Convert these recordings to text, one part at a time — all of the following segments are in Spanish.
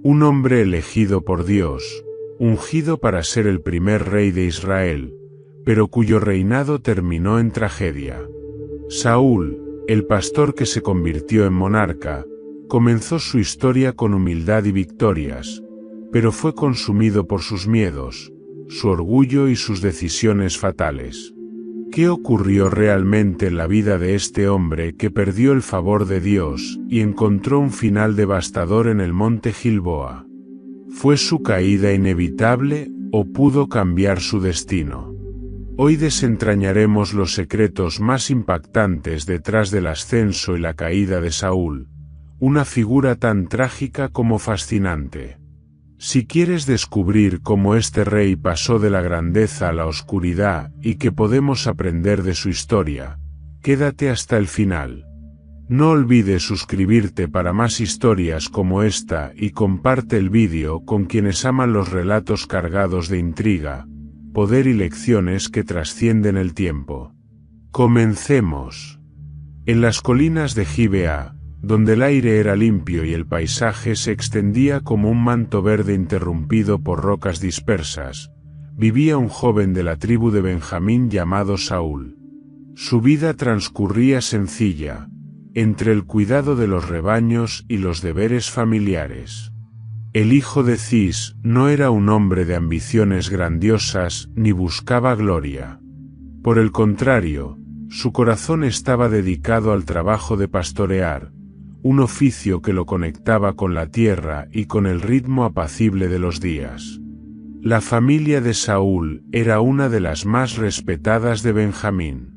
Un hombre elegido por Dios, ungido para ser el primer rey de Israel, pero cuyo reinado terminó en tragedia. Saúl, el pastor que se convirtió en monarca, comenzó su historia con humildad y victorias, pero fue consumido por sus miedos, su orgullo y sus decisiones fatales. ¿Qué ocurrió realmente en la vida de este hombre que perdió el favor de Dios y encontró un final devastador en el monte Gilboa? ¿Fue su caída inevitable o pudo cambiar su destino? Hoy desentrañaremos los secretos más impactantes detrás del ascenso y la caída de Saúl, una figura tan trágica como fascinante. Si quieres descubrir cómo este rey pasó de la grandeza a la oscuridad y qué podemos aprender de su historia, quédate hasta el final. No olvides suscribirte para más historias como esta y comparte el vídeo con quienes aman los relatos cargados de intriga, poder y lecciones que trascienden el tiempo. Comencemos. En las colinas de Gibea, donde el aire era limpio y el paisaje se extendía como un manto verde interrumpido por rocas dispersas, vivía un joven de la tribu de Benjamín llamado Saúl. Su vida transcurría sencilla, entre el cuidado de los rebaños y los deberes familiares. El hijo de Cis no era un hombre de ambiciones grandiosas ni buscaba gloria. Por el contrario, su corazón estaba dedicado al trabajo de pastorear, un oficio que lo conectaba con la tierra y con el ritmo apacible de los días. La familia de Saúl era una de las más respetadas de Benjamín.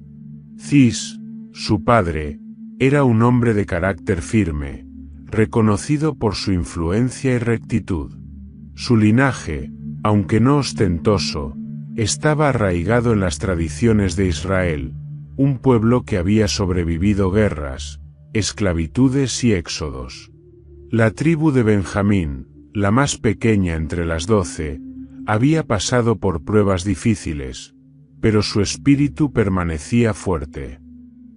Cis, su padre, era un hombre de carácter firme, reconocido por su influencia y rectitud. Su linaje, aunque no ostentoso, estaba arraigado en las tradiciones de Israel, un pueblo que había sobrevivido guerras, esclavitudes y éxodos. La tribu de Benjamín, la más pequeña entre las 12, había pasado por pruebas difíciles, pero su espíritu permanecía fuerte.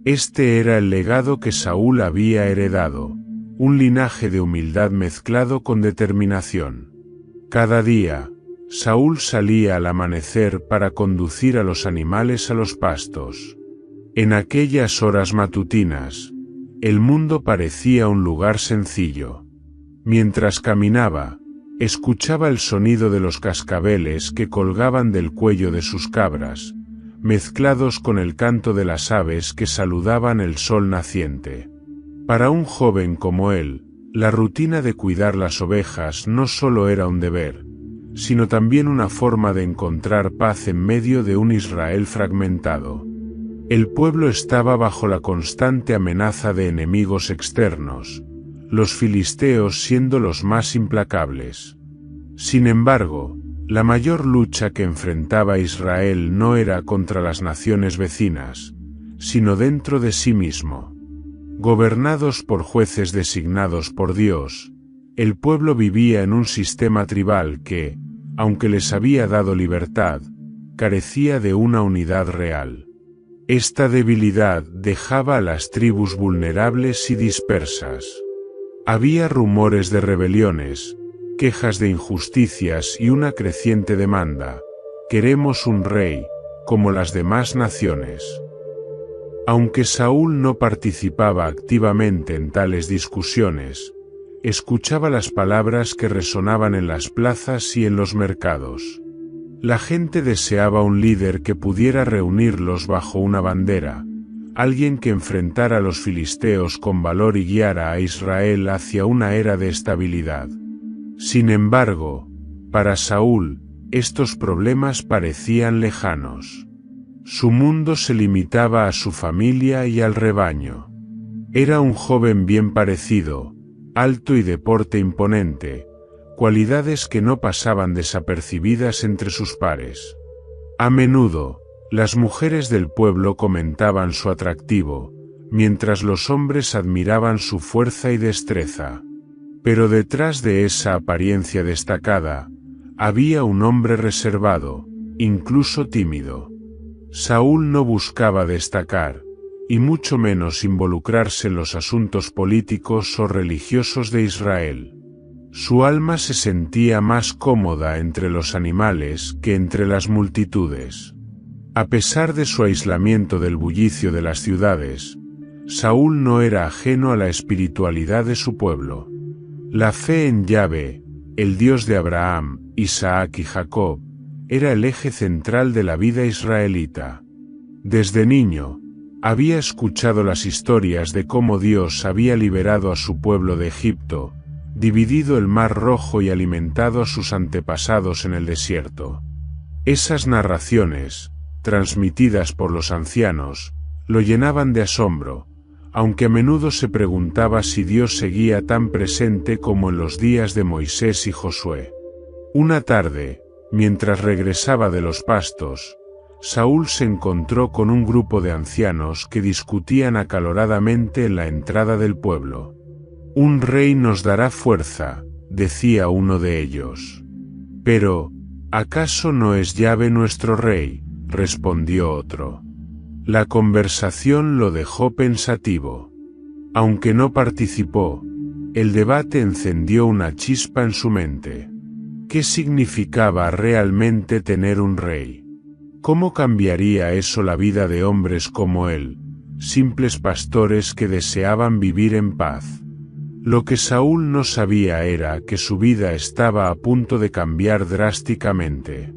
Este era el legado que Saúl había heredado, un linaje de humildad mezclado con determinación. Cada día, Saúl salía al amanecer para conducir a los animales a los pastos. En aquellas horas matutinas, el mundo parecía un lugar sencillo. Mientras caminaba, escuchaba el sonido de los cascabeles que colgaban del cuello de sus cabras, mezclados con el canto de las aves que saludaban el sol naciente. Para un joven como él, la rutina de cuidar las ovejas no solo era un deber, sino también una forma de encontrar paz en medio de un Israel fragmentado. El pueblo estaba bajo la constante amenaza de enemigos externos, los filisteos siendo los más implacables. Sin embargo, la mayor lucha que enfrentaba Israel no era contra las naciones vecinas, sino dentro de sí mismo. Gobernados por jueces designados por Dios, el pueblo vivía en un sistema tribal que, aunque les había dado libertad, carecía de una unidad real. Esta debilidad dejaba a las tribus vulnerables y dispersas. Había rumores de rebeliones, quejas de injusticias y una creciente demanda: queremos un rey, como las demás naciones. Aunque Saúl no participaba activamente en tales discusiones, escuchaba las palabras que resonaban en las plazas y en los mercados. La gente deseaba un líder que pudiera reunirlos bajo una bandera, alguien que enfrentara a los filisteos con valor y guiara a Israel hacia una era de estabilidad. Sin embargo, para Saúl, estos problemas parecían lejanos. Su mundo se limitaba a su familia y al rebaño. Era un joven bien parecido, alto y de porte imponente, cualidades que no pasaban desapercibidas entre sus pares. A menudo, las mujeres del pueblo comentaban su atractivo, mientras los hombres admiraban su fuerza y destreza. Pero detrás de esa apariencia destacada, había un hombre reservado, incluso tímido. Saúl no buscaba destacar, y mucho menos involucrarse en los asuntos políticos o religiosos de Israel. Su alma se sentía más cómoda entre los animales que entre las multitudes. A pesar de su aislamiento del bullicio de las ciudades, Saúl no era ajeno a la espiritualidad de su pueblo. La fe en Yahvé, el Dios de Abraham, Isaac y Jacob, era el eje central de la vida israelita. Desde niño, había escuchado las historias de cómo Dios había liberado a su pueblo de Egipto, dividido el Mar Rojo y alimentado a sus antepasados en el desierto. Esas narraciones, transmitidas por los ancianos, lo llenaban de asombro, aunque a menudo se preguntaba si Dios seguía tan presente como en los días de Moisés y Josué. Una tarde, mientras regresaba de los pastos, Saúl se encontró con un grupo de ancianos que discutían acaloradamente en la entrada del pueblo. «Un rey nos dará fuerza», decía uno de ellos. «Pero, ¿acaso no es Yahvé nuestro rey?», respondió otro. La conversación lo dejó pensativo. Aunque no participó, el debate encendió una chispa en su mente. ¿Qué significaba realmente tener un rey? ¿Cómo cambiaría eso la vida de hombres como él, simples pastores que deseaban vivir en paz? Lo que Saúl no sabía era que su vida estaba a punto de cambiar drásticamente.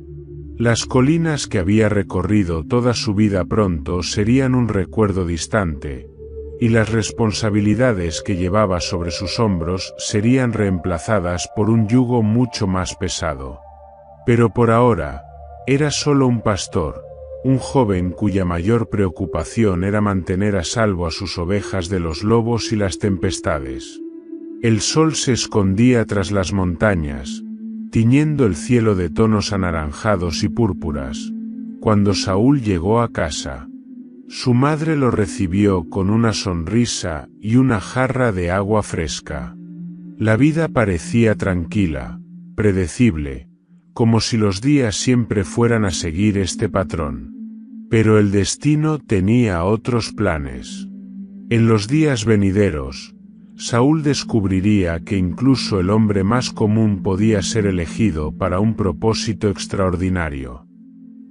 Las colinas que había recorrido toda su vida pronto serían un recuerdo distante, y las responsabilidades que llevaba sobre sus hombros serían reemplazadas por un yugo mucho más pesado. Pero por ahora, era solo un pastor, un joven cuya mayor preocupación era mantener a salvo a sus ovejas de los lobos y las tempestades. El sol se escondía tras las montañas, tiñendo el cielo de tonos anaranjados y púrpuras, cuando Saúl llegó a casa. Su madre lo recibió con una sonrisa y una jarra de agua fresca. La vida parecía tranquila, predecible, como si los días siempre fueran a seguir este patrón. Pero el destino tenía otros planes. En los días venideros, Saúl descubriría que incluso el hombre más común podía ser elegido para un propósito extraordinario.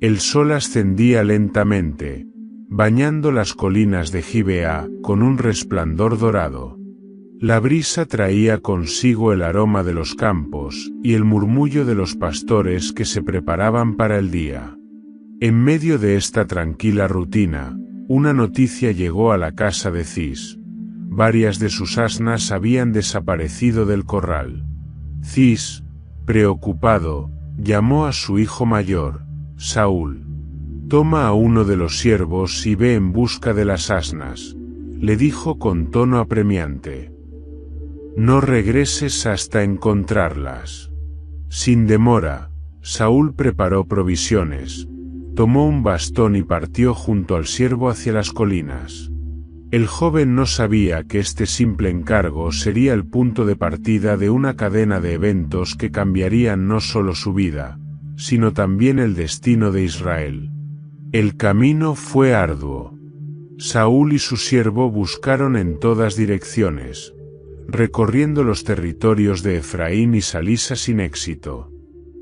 El sol ascendía lentamente, bañando las colinas de Gibeá con un resplandor dorado. La brisa traía consigo el aroma de los campos y el murmullo de los pastores que se preparaban para el día. En medio de esta tranquila rutina, una noticia llegó a la casa de Cis. Varias de sus asnas habían desaparecido del corral. Cis, preocupado, llamó a su hijo mayor, Saúl. «Toma a uno de los siervos y ve en busca de las asnas», le dijo con tono apremiante. «No regreses hasta encontrarlas». Sin demora, Saúl preparó provisiones, tomó un bastón y partió junto al siervo hacia las colinas. El joven no sabía que este simple encargo sería el punto de partida de una cadena de eventos que cambiarían no solo su vida, sino también el destino de Israel. El camino fue arduo. Saúl y su siervo buscaron en todas direcciones, recorriendo los territorios de Efraín y Salisa sin éxito.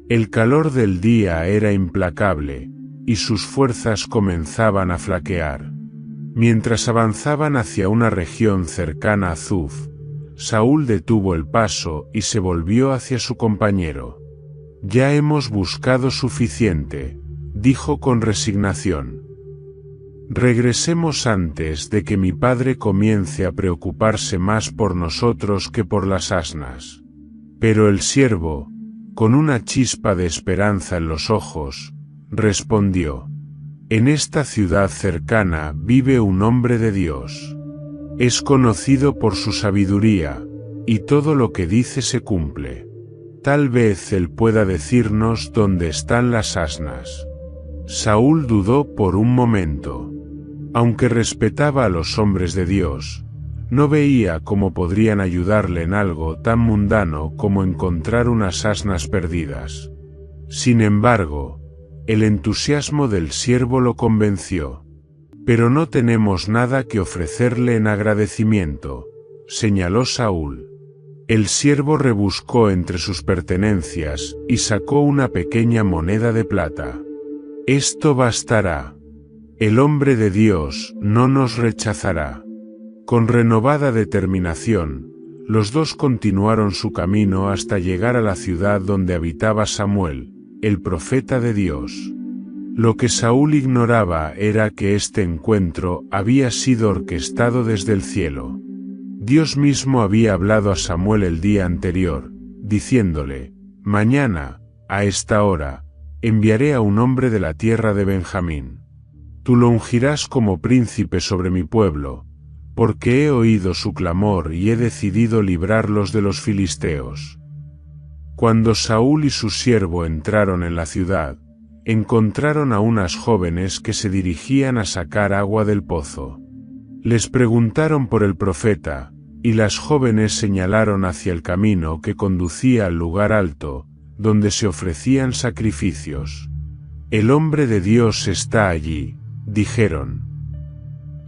El calor del día era implacable, y sus fuerzas comenzaban a flaquear. Mientras avanzaban hacia una región cercana a Zuf, Saúl detuvo el paso y se volvió hacia su compañero. «Ya hemos buscado suficiente», dijo con resignación. «Regresemos antes de que mi padre comience a preocuparse más por nosotros que por las asnas». Pero el siervo, con una chispa de esperanza en los ojos, respondió: «En esta ciudad cercana vive un hombre de Dios. Es conocido por su sabiduría, y todo lo que dice se cumple. Tal vez él pueda decirnos dónde están las asnas». Saúl dudó por un momento. Aunque respetaba a los hombres de Dios, no veía cómo podrían ayudarle en algo tan mundano como encontrar unas asnas perdidas. Sin embargo, el entusiasmo del siervo lo convenció. «Pero no tenemos nada que ofrecerle en agradecimiento», señaló Saúl. El siervo rebuscó entre sus pertenencias y sacó una pequeña moneda de plata. Esto bastará. El hombre de Dios no nos rechazará. Con renovada determinación, los dos continuaron su camino hasta llegar a la ciudad donde habitaba Samuel, el profeta de Dios. Lo que Saúl ignoraba era que este encuentro había sido orquestado desde el cielo. Dios mismo había hablado a Samuel el día anterior, diciéndole: «Mañana, a esta hora, enviaré a un hombre de la tierra de Benjamín. Tú lo ungirás como príncipe sobre mi pueblo, porque he oído su clamor y he decidido librarlos de los filisteos». Cuando Saúl y su siervo entraron en la ciudad, encontraron a unas jóvenes que se dirigían a sacar agua del pozo. Les preguntaron por el profeta, y las jóvenes señalaron hacia el camino que conducía al lugar alto, donde se ofrecían sacrificios. «El hombre de Dios está allí», dijeron.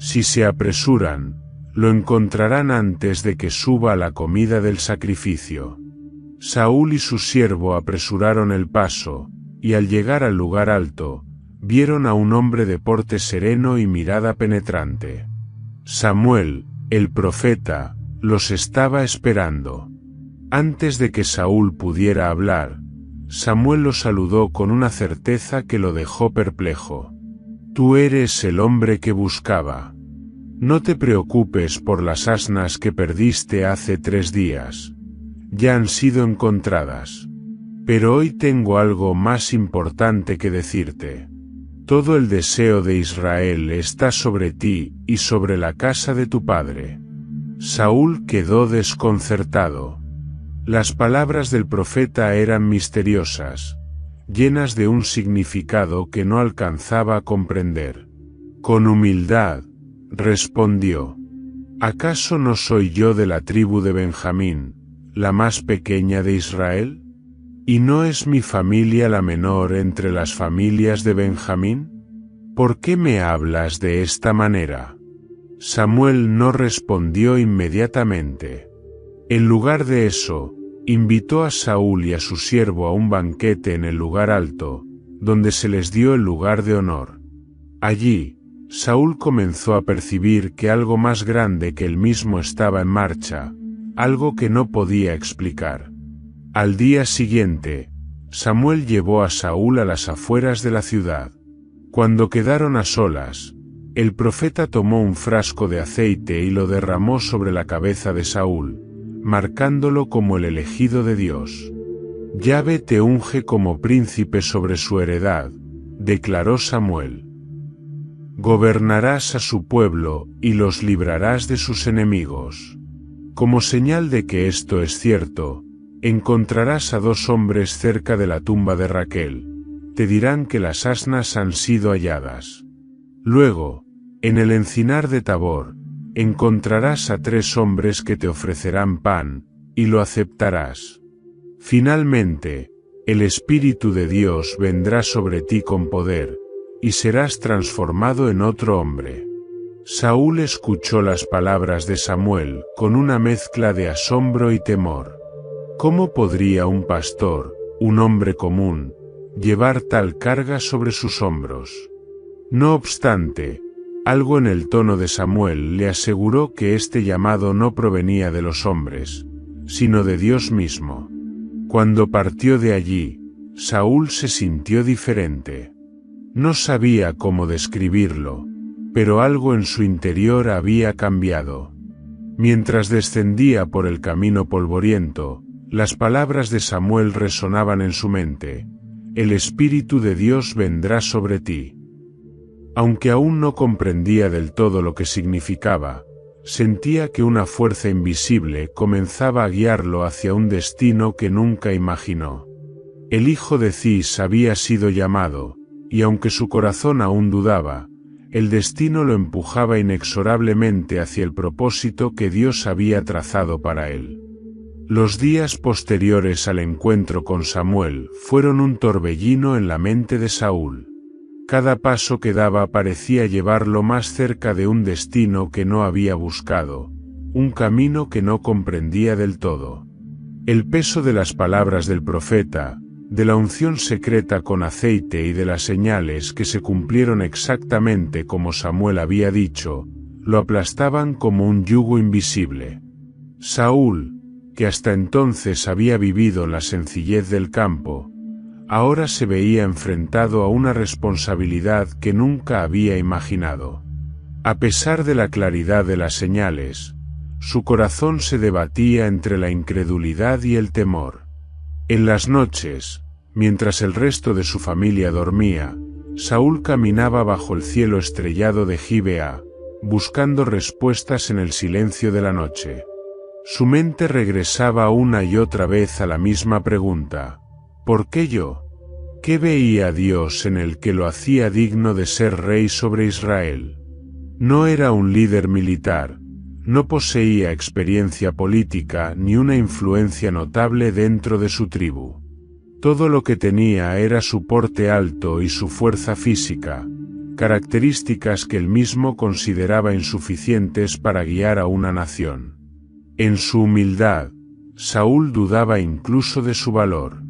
«Si se apresuran, lo encontrarán antes de que suba a la comida del sacrificio». Saúl y su siervo apresuraron el paso, y al llegar al lugar alto, vieron a un hombre de porte sereno y mirada penetrante. Samuel, el profeta, los estaba esperando. Antes de que Saúl pudiera hablar, Samuel lo saludó con una certeza que lo dejó perplejo. «Tú eres el hombre que buscaba. No te preocupes por las asnas que perdiste hace 3 días. Ya han sido encontradas. Pero hoy tengo algo más importante que decirte. Todo el deseo de Israel está sobre ti y sobre la casa de tu padre». Saúl quedó desconcertado. Las palabras del profeta eran misteriosas, llenas de un significado que no alcanzaba a comprender. Con humildad, respondió: «¿Acaso no soy yo de la tribu de Benjamín, la más pequeña de Israel? ¿Y no es mi familia la menor entre las familias de Benjamín? ¿Por qué me hablas de esta manera?». Samuel no respondió inmediatamente. En lugar de eso, invitó a Saúl y a su siervo a un banquete en el lugar alto, donde se les dio el lugar de honor. Allí, Saúl comenzó a percibir que algo más grande que él mismo estaba en marcha, algo que no podía explicar. Al día siguiente, Samuel llevó a Saúl a las afueras de la ciudad. Cuando quedaron a solas, el profeta tomó un frasco de aceite y lo derramó sobre la cabeza de Saúl, marcándolo como el elegido de Dios. «Yahvé te unge como príncipe sobre su heredad», declaró Samuel. «Gobernarás a su pueblo y los librarás de sus enemigos. Como señal de que esto es cierto, encontrarás a 2 hombres cerca de la tumba de Raquel. Te dirán que las asnas han sido halladas. Luego, en el encinar de Tabor, encontrarás a 3 hombres que te ofrecerán pan, y lo aceptarás. Finalmente, el Espíritu de Dios vendrá sobre ti con poder, y serás transformado en otro hombre». Saúl escuchó las palabras de Samuel con una mezcla de asombro y temor. ¿Cómo podría un pastor, un hombre común, llevar tal carga sobre sus hombros? No obstante, algo en el tono de Samuel le aseguró que este llamado no provenía de los hombres, sino de Dios mismo. Cuando partió de allí, Saúl se sintió diferente. No sabía cómo describirlo, pero algo en su interior había cambiado. Mientras descendía por el camino polvoriento, las palabras de Samuel resonaban en su mente: «El Espíritu de Dios vendrá sobre ti». Aunque aún no comprendía del todo lo que significaba, sentía que una fuerza invisible comenzaba a guiarlo hacia un destino que nunca imaginó. El hijo de Cis había sido llamado, y aunque su corazón aún dudaba, el destino lo empujaba inexorablemente hacia el propósito que Dios había trazado para él. Los días posteriores al encuentro con Samuel fueron un torbellino en la mente de Saúl. Cada paso que daba parecía llevarlo más cerca de un destino que no había buscado, un camino que no comprendía del todo. El peso de las palabras del profeta, de la unción secreta con aceite y de las señales que se cumplieron exactamente como Samuel había dicho, lo aplastaban como un yugo invisible. Saúl, que hasta entonces había vivido en la sencillez del campo, ahora se veía enfrentado a una responsabilidad que nunca había imaginado. A pesar de la claridad de las señales, su corazón se debatía entre la incredulidad y el temor. En las noches, mientras el resto de su familia dormía, Saúl caminaba bajo el cielo estrellado de Gibea, buscando respuestas en el silencio de la noche. Su mente regresaba una y otra vez a la misma pregunta: ¿por qué yo? ¿Qué veía Dios en el que lo hacía digno de ser rey sobre Israel? No era un líder militar, no poseía experiencia política ni una influencia notable dentro de su tribu. Todo lo que tenía era su porte alto y su fuerza física, características que él mismo consideraba insuficientes para guiar a una nación. En su humildad, Saúl dudaba incluso de su valor.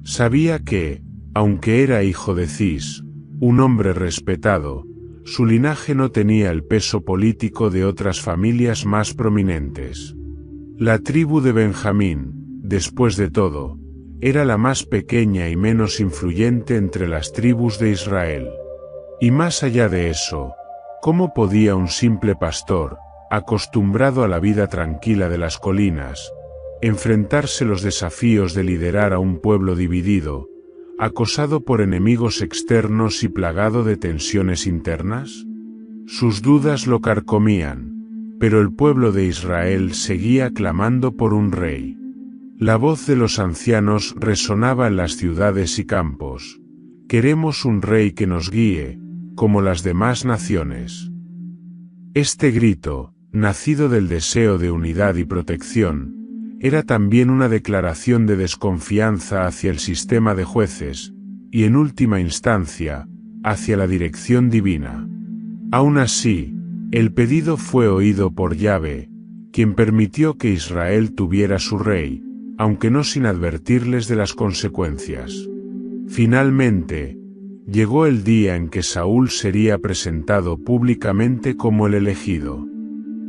Sabía que, aunque era hijo de Cis, un hombre respetado, su linaje no tenía el peso político de otras familias más prominentes. La tribu de Benjamín, después de todo, era la más pequeña y menos influyente entre las tribus de Israel. Y más allá de eso, ¿cómo podía un simple pastor, acostumbrado a la vida tranquila de las colinas, enfrentarse los desafíos de liderar a un pueblo dividido, acosado por enemigos externos y plagado de tensiones internas? Sus dudas lo carcomían, pero el pueblo de Israel seguía clamando por un rey. La voz de los ancianos resonaba en las ciudades y campos: queremos un rey que nos guíe, como las demás naciones. Este grito, nacido del deseo de unidad y protección, era también una declaración de desconfianza hacia el sistema de jueces, y en última instancia, hacia la dirección divina. Aún así, el pedido fue oído por Yahvé, quien permitió que Israel tuviera su rey, aunque no sin advertirles de las consecuencias. Finalmente, llegó el día en que Saúl sería presentado públicamente como el elegido.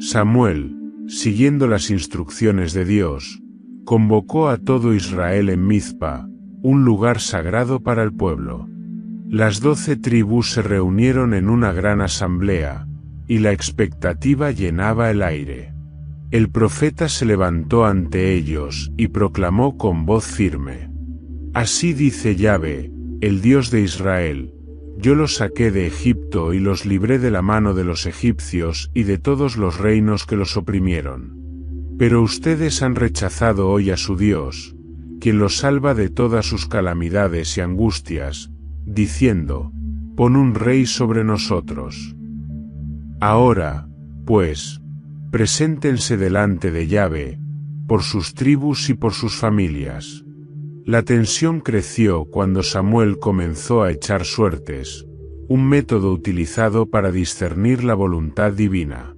Samuel, siguiendo las instrucciones de Dios, convocó a todo Israel en Mizpa, un lugar sagrado para el pueblo. Las 12 tribus se reunieron en una gran asamblea, y la expectativa llenaba el aire. El profeta se levantó ante ellos y proclamó con voz firme: así dice Yahvé, el Dios de Israel: yo los saqué de Egipto y los libré de la mano de los egipcios y de todos los reinos que los oprimieron. Pero ustedes han rechazado hoy a su Dios, quien los salva de todas sus calamidades y angustias, diciendo: pon un rey sobre nosotros. Ahora, pues, preséntense delante de Yahvé, por sus tribus y por sus familias. La tensión creció cuando Samuel comenzó a echar suertes, un método utilizado para discernir la voluntad divina.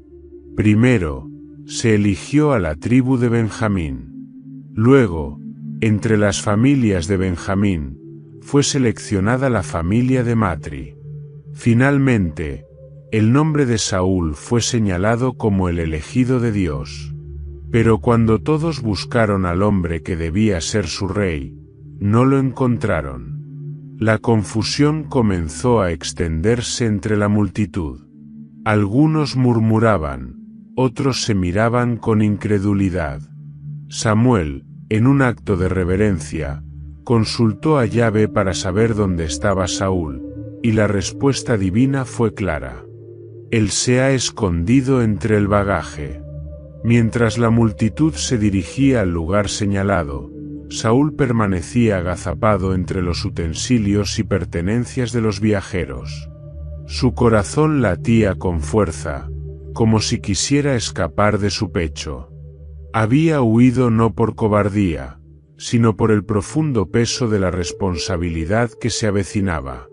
Primero, se eligió a la tribu de Benjamín. Luego, entre las familias de Benjamín, fue seleccionada la familia de Matri. Finalmente, el nombre de Saúl fue señalado como el elegido de Dios. Pero cuando todos buscaron al hombre que debía ser su rey, no lo encontraron. La confusión comenzó a extenderse entre la multitud. Algunos murmuraban, otros se miraban con incredulidad. Samuel, en un acto de reverencia, consultó a Yahvé para saber dónde estaba Saúl, y la respuesta divina fue clara: él se ha escondido entre el bagaje. Mientras la multitud se dirigía al lugar señalado, Saúl permanecía agazapado entre los utensilios y pertenencias de los viajeros. Su corazón latía con fuerza, como si quisiera escapar de su pecho. Había huido no por cobardía, sino por el profundo peso de la responsabilidad que se avecinaba.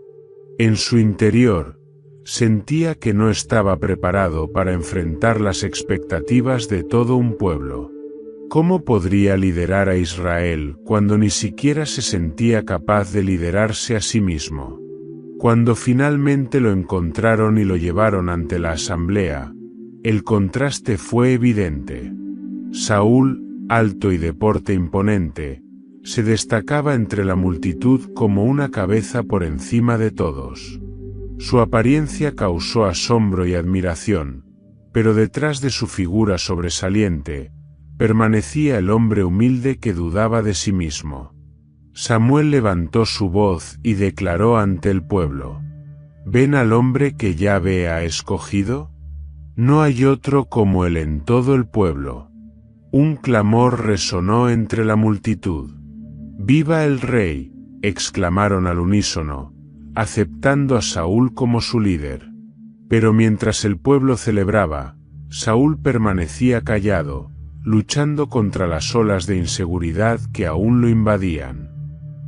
En su interior, sentía que no estaba preparado para enfrentar las expectativas de todo un pueblo. ¿Cómo podría liderar a Israel cuando ni siquiera se sentía capaz de liderarse a sí mismo? Cuando finalmente lo encontraron y lo llevaron ante la asamblea, el contraste fue evidente. Saúl, alto y de porte imponente, se destacaba entre la multitud como una cabeza por encima de todos. Su apariencia causó asombro y admiración, pero detrás de su figura sobresaliente, permanecía el hombre humilde que dudaba de sí mismo. Samuel levantó su voz y declaró ante el pueblo: ¿Ven al hombre que Yahvé ha escogido? No hay otro como él en todo el pueblo. Un clamor resonó entre la multitud. ¡Viva el rey!, exclamaron al unísono, aceptando a Saúl como su líder. Pero mientras el pueblo celebraba, Saúl permanecía callado, luchando contra las olas de inseguridad que aún lo invadían.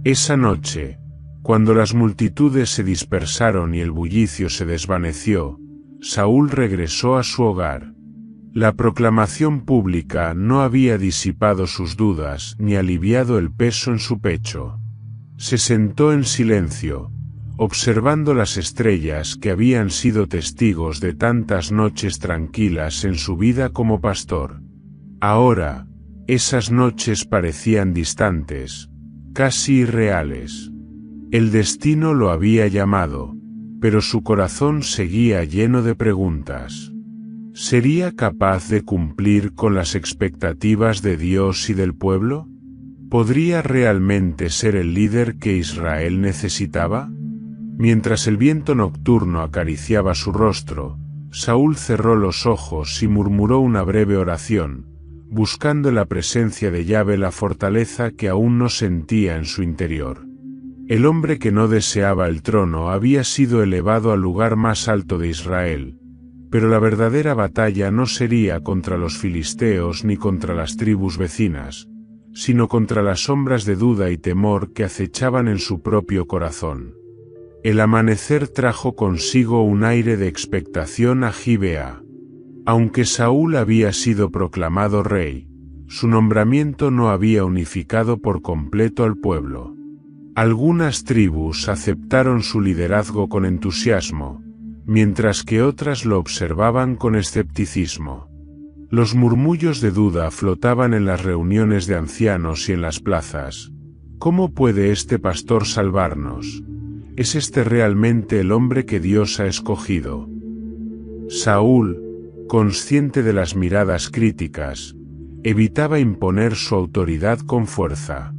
Esa noche, cuando las multitudes se dispersaron y el bullicio se desvaneció, Saúl regresó a su hogar. La proclamación pública no había disipado sus dudas ni aliviado el peso en su pecho. Se sentó en silencio, observando las estrellas que habían sido testigos de tantas noches tranquilas en su vida como pastor. Ahora, esas noches parecían distantes, casi irreales. El destino lo había llamado, pero su corazón seguía lleno de preguntas. ¿Sería capaz de cumplir con las expectativas de Dios y del pueblo? ¿Podría realmente ser el líder que Israel necesitaba? Mientras el viento nocturno acariciaba su rostro, Saúl cerró los ojos y murmuró una breve oración, buscando en la presencia de Yahvé la fortaleza que aún no sentía en su interior. El hombre que no deseaba el trono había sido elevado al lugar más alto de Israel, pero la verdadera batalla no sería contra los filisteos ni contra las tribus vecinas, sino contra las sombras de duda y temor que acechaban en su propio corazón. El amanecer trajo consigo un aire de expectación a Gibeá. Aunque Saúl había sido proclamado rey, su nombramiento no había unificado por completo al pueblo. Algunas tribus aceptaron su liderazgo con entusiasmo, mientras que otras lo observaban con escepticismo. Los murmullos de duda flotaban en las reuniones de ancianos y en las plazas. ¿Cómo puede este pastor salvarnos? ¿Es este realmente el hombre que Dios ha escogido? Saúl, consciente de las miradas críticas, evitaba imponer su autoridad con fuerza.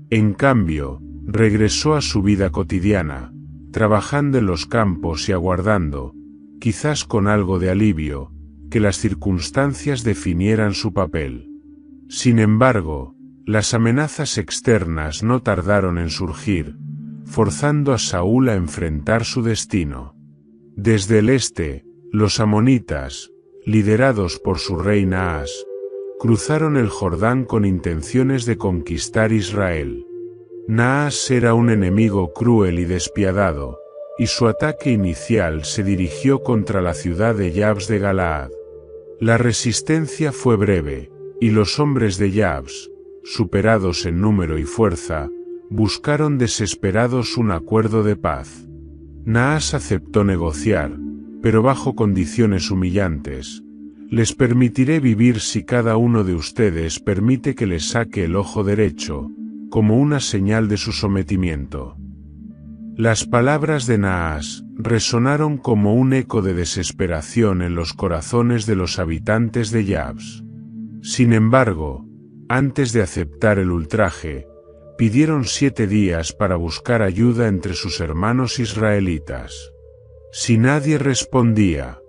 En cambio, regresó a su vida cotidiana, trabajando en los campos y aguardando, quizás con algo de alivio, que las circunstancias definieran su papel. Sin embargo, las amenazas externas no tardaron en surgir, forzando a Saúl a enfrentar su destino. Desde el este, los amonitas, liderados por su rey Naas, cruzaron el Jordán con intenciones de conquistar Israel. Naas era un enemigo cruel y despiadado, y su ataque inicial se dirigió contra la ciudad de Yabes de Galaad. La resistencia fue breve, y los hombres de Yabes, superados en número y fuerza, buscaron desesperados un acuerdo de paz. Naas aceptó negociar, pero bajo condiciones humillantes. Les permitiré vivir si cada uno de ustedes permite que les saque el ojo derecho, como una señal de su sometimiento. Las palabras de Naas resonaron como un eco de desesperación en los corazones de los habitantes de Yabes. Sin embargo, antes de aceptar el ultraje, pidieron 7 días para buscar ayuda entre sus hermanos israelitas. Si nadie respondía,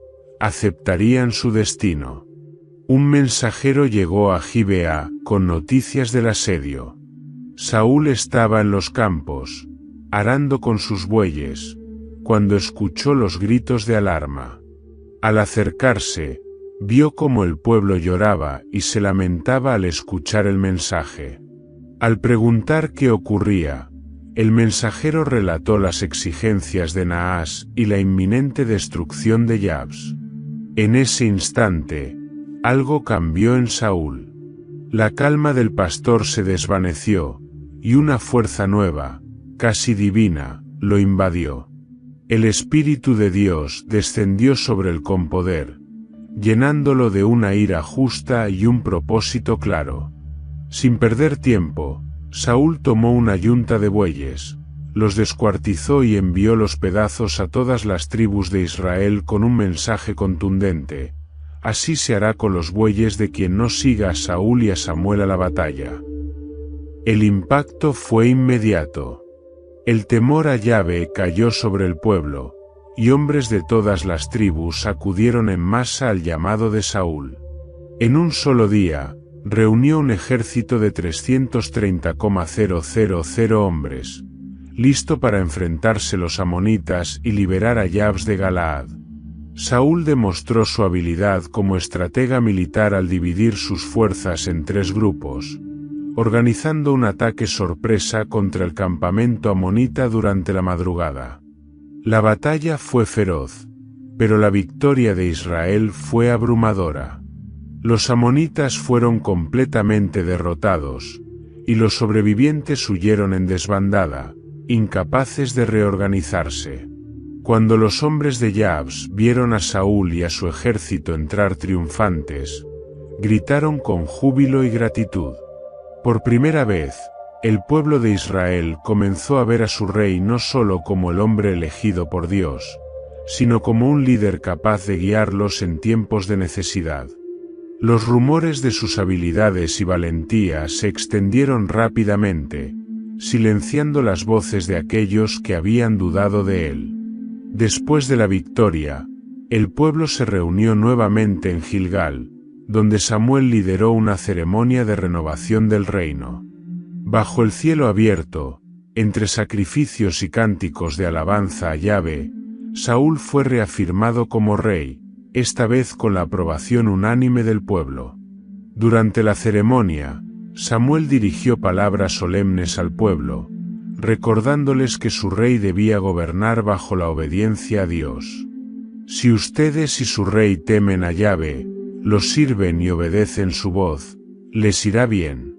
aceptarían su destino. Un mensajero llegó a Gibeá con noticias del asedio. Saúl estaba en los campos, arando con sus bueyes, cuando escuchó los gritos de alarma. Al acercarse, vio cómo el pueblo lloraba y se lamentaba al escuchar el mensaje. Al preguntar qué ocurría, el mensajero relató las exigencias de Naas y la inminente destrucción de Yabes. En ese instante, algo cambió en Saúl. La calma del pastor se desvaneció, y una fuerza nueva, casi divina, lo invadió. El Espíritu de Dios descendió sobre él con poder, llenándolo de una ira justa y un propósito claro. Sin perder tiempo, Saúl tomó una yunta de bueyes, los descuartizó y envió los pedazos a todas las tribus de Israel con un mensaje contundente: así se hará con los bueyes de quien no siga a Saúl y a Samuel a la batalla. El impacto fue inmediato. El temor a Yahvé cayó sobre el pueblo, y hombres de todas las tribus acudieron en masa al llamado de Saúl. En un solo día, reunió un ejército de 330,000 hombres, listo para enfrentarse los amonitas y liberar a Jabes de Galaad. Saúl demostró su habilidad como estratega militar al dividir sus fuerzas en 3 grupos, organizando un ataque sorpresa contra el campamento amonita durante la madrugada. La batalla fue feroz, pero la victoria de Israel fue abrumadora. Los amonitas fueron completamente derrotados, y los sobrevivientes huyeron en desbandada, incapaces de reorganizarse. Cuando los hombres de Jabes vieron a Saúl y a su ejército entrar triunfantes, gritaron con júbilo y gratitud. Por primera vez, el pueblo de Israel comenzó a ver a su rey no solo como el hombre elegido por Dios, sino como un líder capaz de guiarlos en tiempos de necesidad. Los rumores de sus habilidades y valentía se extendieron rápidamente, silenciando las voces de aquellos que habían dudado de él. Después de la victoria, el pueblo se reunió nuevamente en Gilgal, donde Samuel lideró una ceremonia de renovación del reino. Bajo el cielo abierto, entre sacrificios y cánticos de alabanza a Yahvé, Saúl fue reafirmado como rey, esta vez con la aprobación unánime del pueblo. Durante la ceremonia, Samuel dirigió palabras solemnes al pueblo, recordándoles que su rey debía gobernar bajo la obediencia a Dios. Si ustedes y su rey temen a Yahvé, lo sirven y obedecen su voz, les irá bien.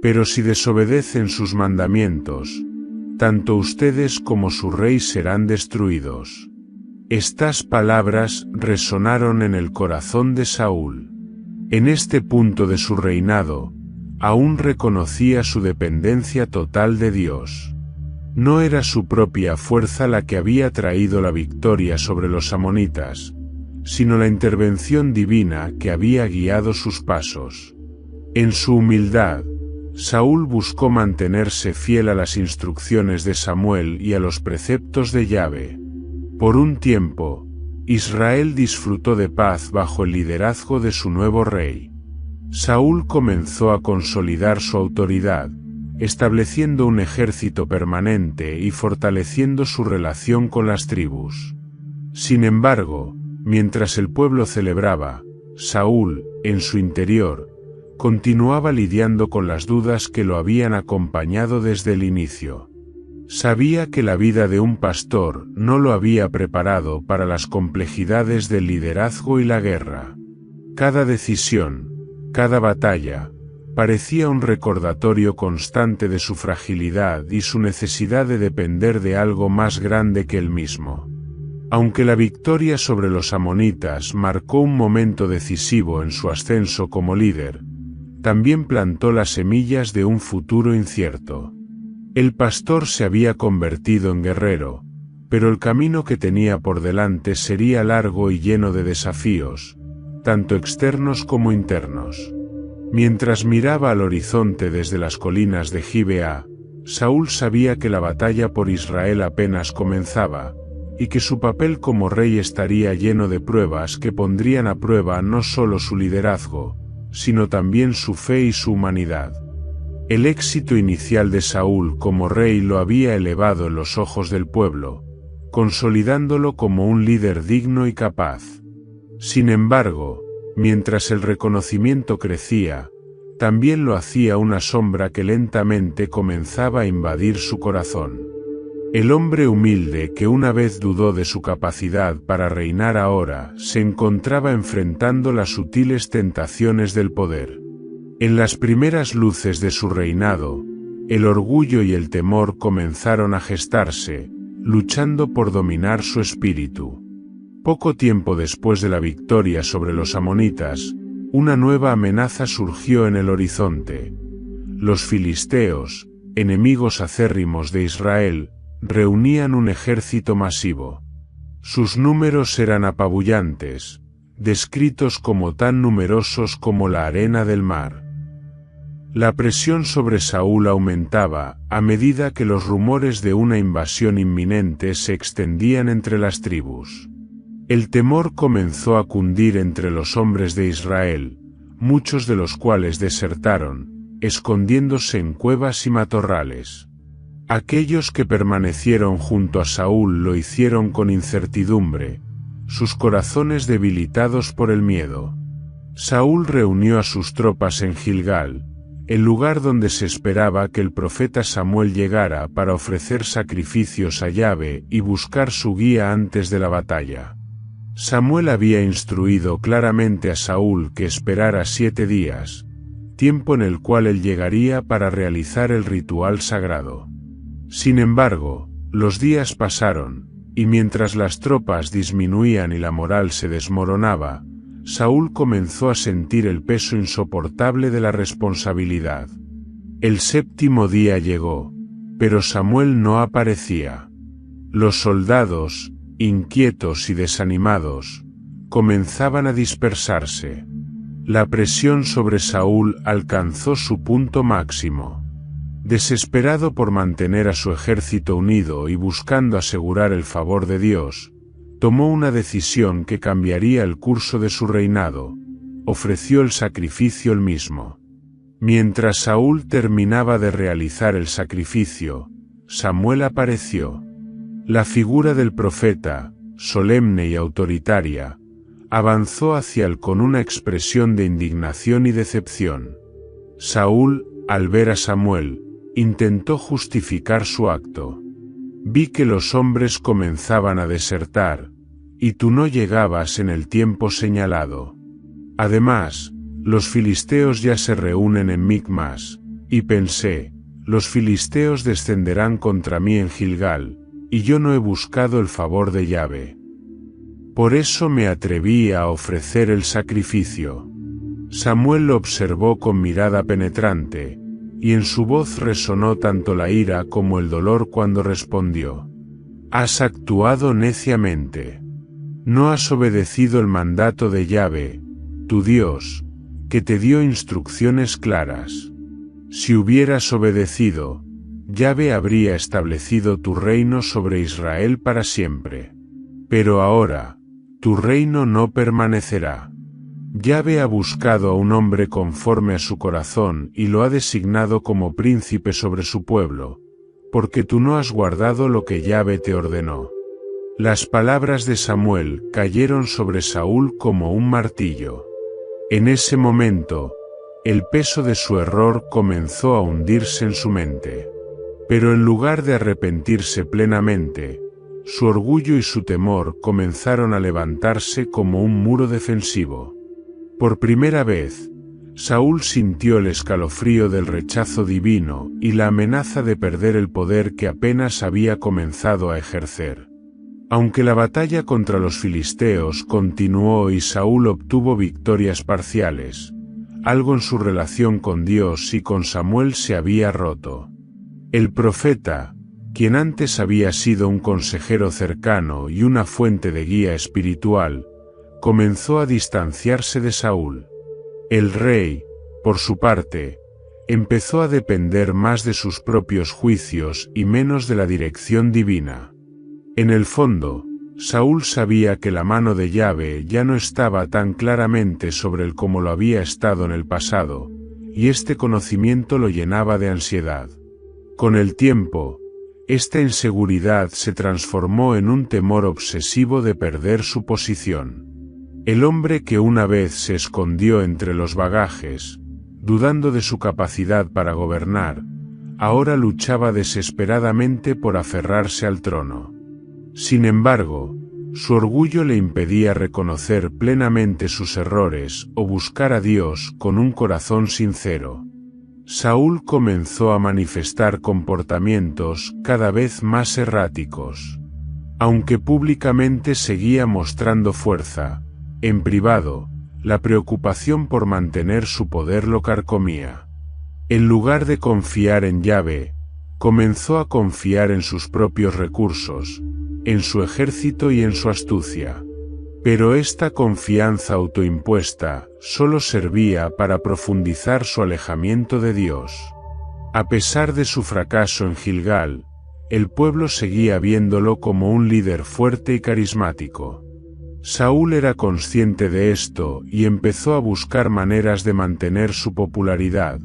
Pero si desobedecen sus mandamientos, tanto ustedes como su rey serán destruidos. Estas palabras resonaron en el corazón de Saúl. En este punto de su reinado, aún reconocía su dependencia total de Dios. No era su propia fuerza la que había traído la victoria sobre los amonitas, sino la intervención divina que había guiado sus pasos. En su humildad, Saúl buscó mantenerse fiel a las instrucciones de Samuel y a los preceptos de Yahvé. Por un tiempo, Israel disfrutó de paz bajo el liderazgo de su nuevo rey. Saúl comenzó a consolidar su autoridad, estableciendo un ejército permanente y fortaleciendo su relación con las tribus. Sin embargo, mientras el pueblo celebraba, Saúl, en su interior, continuaba lidiando con las dudas que lo habían acompañado desde el inicio. Sabía que la vida de un pastor no lo había preparado para las complejidades del liderazgo y la guerra. Cada decisión, cada batalla, parecía un recordatorio constante de su fragilidad y su necesidad de depender de algo más grande que él mismo. Aunque la victoria sobre los amonitas marcó un momento decisivo en su ascenso como líder, también plantó las semillas de un futuro incierto. El pastor se había convertido en guerrero, pero el camino que tenía por delante sería largo y lleno de desafíos, tanto externos como internos. Mientras miraba al horizonte desde las colinas de Gibeá, Saúl sabía que la batalla por Israel apenas comenzaba, y que su papel como rey estaría lleno de pruebas que pondrían a prueba no solo su liderazgo, sino también su fe y su humanidad. El éxito inicial de Saúl como rey lo había elevado en los ojos del pueblo, consolidándolo como un líder digno y capaz. Sin embargo, mientras el reconocimiento crecía, también lo hacía una sombra que lentamente comenzaba a invadir su corazón. El hombre humilde que una vez dudó de su capacidad para reinar ahora se encontraba enfrentando las sutiles tentaciones del poder. En las primeras luces de su reinado, el orgullo y el temor comenzaron a gestarse, luchando por dominar su espíritu. Poco tiempo después de la victoria sobre los amonitas, una nueva amenaza surgió en el horizonte. Los filisteos, enemigos acérrimos de Israel, reunían un ejército masivo. Sus números eran apabullantes, descritos como tan numerosos como la arena del mar. La presión sobre Saúl aumentaba a medida que los rumores de una invasión inminente se extendían entre las tribus. El temor comenzó a cundir entre los hombres de Israel, muchos de los cuales desertaron, escondiéndose en cuevas y matorrales. Aquellos que permanecieron junto a Saúl lo hicieron con incertidumbre, sus corazones debilitados por el miedo. Saúl reunió a sus tropas en Gilgal, el lugar donde se esperaba que el profeta Samuel llegara para ofrecer sacrificios a Yahvé y buscar su guía antes de la batalla. Samuel había instruido claramente a Saúl que esperara 7 días, tiempo en el cual él llegaría para realizar el ritual sagrado. Sin embargo, los días pasaron, y mientras las tropas disminuían y la moral se desmoronaba, Saúl comenzó a sentir el peso insoportable de la responsabilidad. El 7º día llegó, pero Samuel no aparecía. Los soldados, inquietos y desanimados, comenzaban a dispersarse. La presión sobre Saúl alcanzó su punto máximo. Desesperado por mantener a su ejército unido y buscando asegurar el favor de Dios, tomó una decisión que cambiaría el curso de su reinado: ofreció el sacrificio él mismo. Mientras Saúl terminaba de realizar el sacrificio, Samuel apareció. La figura del profeta, solemne y autoritaria, avanzó hacia él con una expresión de indignación y decepción. Saúl, al ver a Samuel, intentó justificar su acto. Vi que los hombres comenzaban a desertar, y tú no llegabas en el tiempo señalado. Además, los filisteos ya se reúnen en Micmas, y pensé, los filisteos descenderán contra mí en Gilgal, y yo no he buscado el favor de Yahvé. Por eso me atreví a ofrecer el sacrificio. Samuel lo observó con mirada penetrante, y en su voz resonó tanto la ira como el dolor cuando respondió: «Has actuado neciamente. No has obedecido el mandato de Yahvé, tu Dios, que te dio instrucciones claras. Si hubieras obedecido, Yahvé habría establecido tu reino sobre Israel para siempre. Pero ahora, tu reino no permanecerá. Yahvé ha buscado a un hombre conforme a su corazón y lo ha designado como príncipe sobre su pueblo, porque tú no has guardado lo que Yahvé te ordenó». Las palabras de Samuel cayeron sobre Saúl como un martillo. En ese momento, el peso de su error comenzó a hundirse en su mente. Pero en lugar de arrepentirse plenamente, su orgullo y su temor comenzaron a levantarse como un muro defensivo. Por primera vez, Saúl sintió el escalofrío del rechazo divino y la amenaza de perder el poder que apenas había comenzado a ejercer. Aunque la batalla contra los filisteos continuó y Saúl obtuvo victorias parciales, algo en su relación con Dios y con Samuel se había roto. El profeta, quien antes había sido un consejero cercano y una fuente de guía espiritual, comenzó a distanciarse de Saúl. El rey, por su parte, empezó a depender más de sus propios juicios y menos de la dirección divina. En el fondo, Saúl sabía que la mano de Yahvé ya no estaba tan claramente sobre él como lo había estado en el pasado, y este conocimiento lo llenaba de ansiedad. Con el tiempo, esta inseguridad se transformó en un temor obsesivo de perder su posición. El hombre que una vez se escondió entre los bagajes, dudando de su capacidad para gobernar, ahora luchaba desesperadamente por aferrarse al trono. Sin embargo, Su orgullo le impedía reconocer plenamente sus errores o buscar a Dios con un corazón sincero. Saúl comenzó a manifestar comportamientos cada vez más erráticos. Aunque públicamente seguía mostrando fuerza, en privado, la preocupación por mantener su poder lo carcomía. En lugar de confiar en Yahvé, comenzó a confiar en sus propios recursos, en su ejército y en su astucia. Pero esta confianza autoimpuesta solo servía para profundizar su alejamiento de Dios. A pesar de su fracaso en Gilgal, el pueblo seguía viéndolo como un líder fuerte y carismático. Saúl era consciente de esto y empezó a buscar maneras de mantener su popularidad,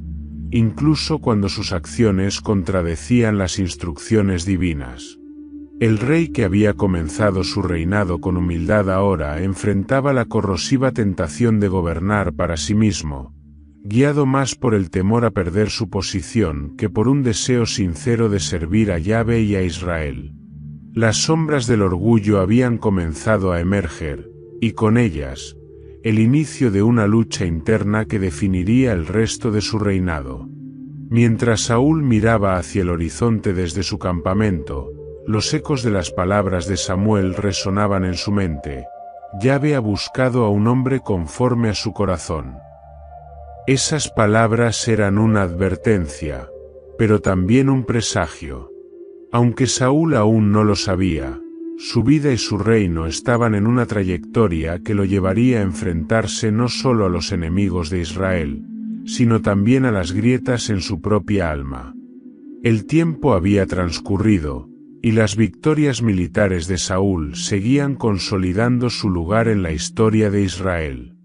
incluso cuando sus acciones contradecían las instrucciones divinas. El rey que había comenzado su reinado con humildad ahora enfrentaba la corrosiva tentación de gobernar para sí mismo, guiado más por el temor a perder su posición que por un deseo sincero de servir a Yahvé y a Israel. Las sombras del orgullo habían comenzado a emerger, y con ellas, el inicio de una lucha interna que definiría el resto de su reinado. Mientras Saúl miraba hacia el horizonte desde su campamento, los ecos de las palabras de Samuel resonaban en su mente. Yahvé ha buscado a un hombre conforme a su corazón. Esas palabras eran una advertencia, pero también un presagio. Aunque Saúl aún no lo sabía, su vida y su reino estaban en una trayectoria que lo llevaría a enfrentarse no solo a los enemigos de Israel, sino también a las grietas en su propia alma. El tiempo había transcurrido, y las victorias militares de Saúl seguían consolidando su lugar en la historia de Israel.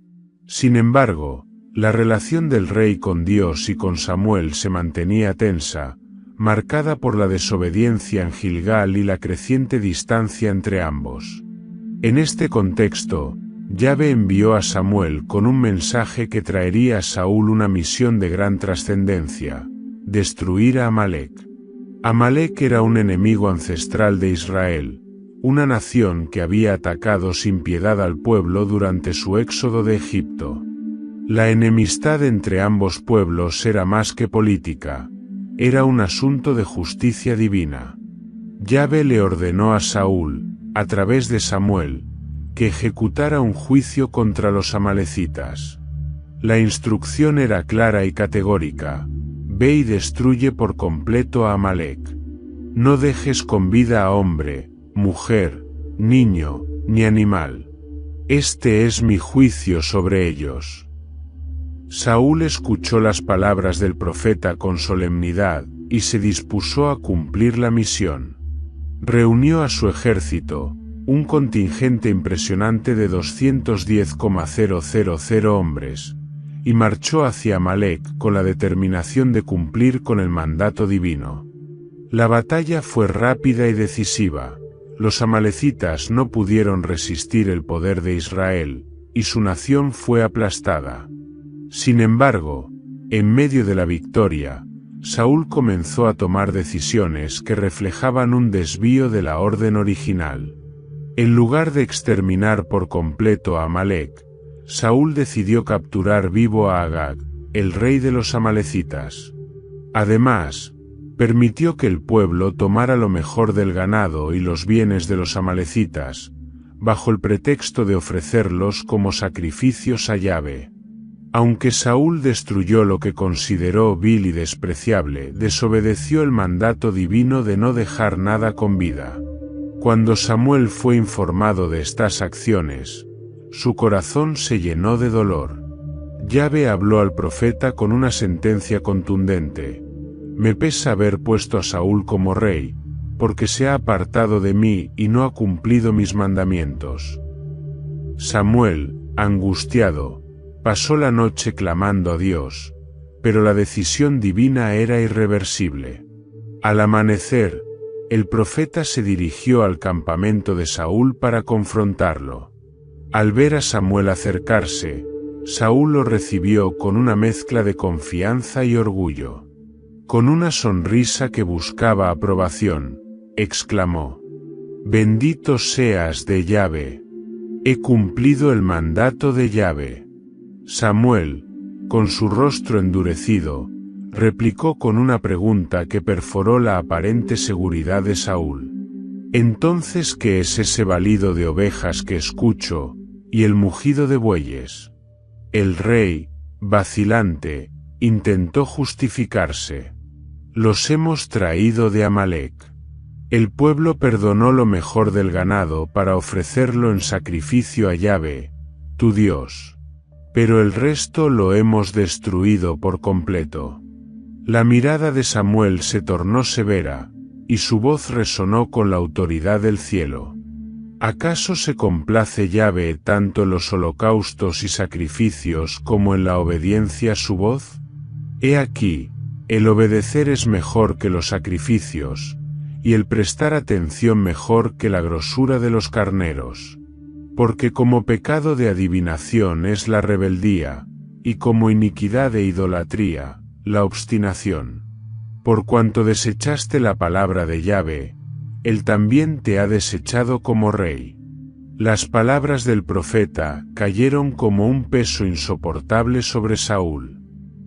Sin embargo, la relación del rey con Dios y con Samuel se mantenía tensa, marcada por la desobediencia en Gilgal y la creciente distancia entre ambos. En este contexto, Yahvé envió a Samuel con un mensaje que traería a Saúl una misión de gran trascendencia: destruir a Amalek. Amalek era un enemigo ancestral de Israel, una nación que había atacado sin piedad al pueblo durante su éxodo de Egipto. La enemistad entre ambos pueblos era más que política, era un asunto de justicia divina. Yahvé le ordenó a Saúl, a través de Samuel, que ejecutara un juicio contra los amalecitas. La instrucción era clara y categórica: ve y destruye por completo a Amalek. No dejes con vida a hombre, mujer, niño, ni animal. Este es mi juicio sobre ellos. Saúl escuchó las palabras del profeta con solemnidad, y se dispuso a cumplir la misión. Reunió a su ejército, un contingente impresionante de 210,000 hombres, y marchó hacia Amalek con la determinación de cumplir con el mandato divino. La batalla fue rápida y decisiva. Los amalecitas no pudieron resistir el poder de Israel, y su nación fue aplastada. Sin embargo, en medio de la victoria, Saúl comenzó a tomar decisiones que reflejaban un desvío de la orden original. En lugar de exterminar por completo a Amalek, Saúl decidió capturar vivo a Agag, el rey de los amalecitas. Además, permitió que el pueblo tomara lo mejor del ganado y los bienes de los amalecitas, bajo el pretexto de ofrecerlos como sacrificios a Yahvé. Aunque Saúl destruyó lo que consideró vil y despreciable, desobedeció el mandato divino de no dejar nada con vida. Cuando Samuel fue informado de estas acciones, su corazón se llenó de dolor. Yahvé habló al profeta con una sentencia contundente: me pesa haber puesto a Saúl como rey, porque se ha apartado de mí y no ha cumplido mis mandamientos. Samuel, angustiado, pasó la noche clamando a Dios, pero la decisión divina era irreversible. Al amanecer, el profeta se dirigió al campamento de Saúl para confrontarlo. Al ver a Samuel acercarse, Saúl lo recibió con una mezcla de confianza y orgullo. Con una sonrisa que buscaba aprobación, exclamó: Bendito seas de Yahvé. He cumplido el mandato de Yahvé. Samuel, con su rostro endurecido, replicó con una pregunta que perforó la aparente seguridad de Saúl. Entonces, ¿qué es ese balido de ovejas que escucho, y el mugido de bueyes? El rey, vacilante, intentó justificarse. Los hemos traído de Amalec. El pueblo perdonó lo mejor del ganado para ofrecerlo en sacrificio a Yahvé, tu Dios. Pero el resto lo hemos destruido por completo. La mirada de Samuel se tornó severa, y su voz resonó con la autoridad del cielo. ¿Acaso se complace Yahvé tanto en los holocaustos y sacrificios como en la obediencia a su voz? He aquí, el obedecer es mejor que los sacrificios, y el prestar atención mejor que la grosura de los carneros. Porque como pecado de adivinación es la rebeldía, y como iniquidad e idolatría, la obstinación. Por cuanto desechaste la palabra de Yahvé, Él también te ha desechado como rey. Las palabras del profeta cayeron como un peso insoportable sobre Saúl.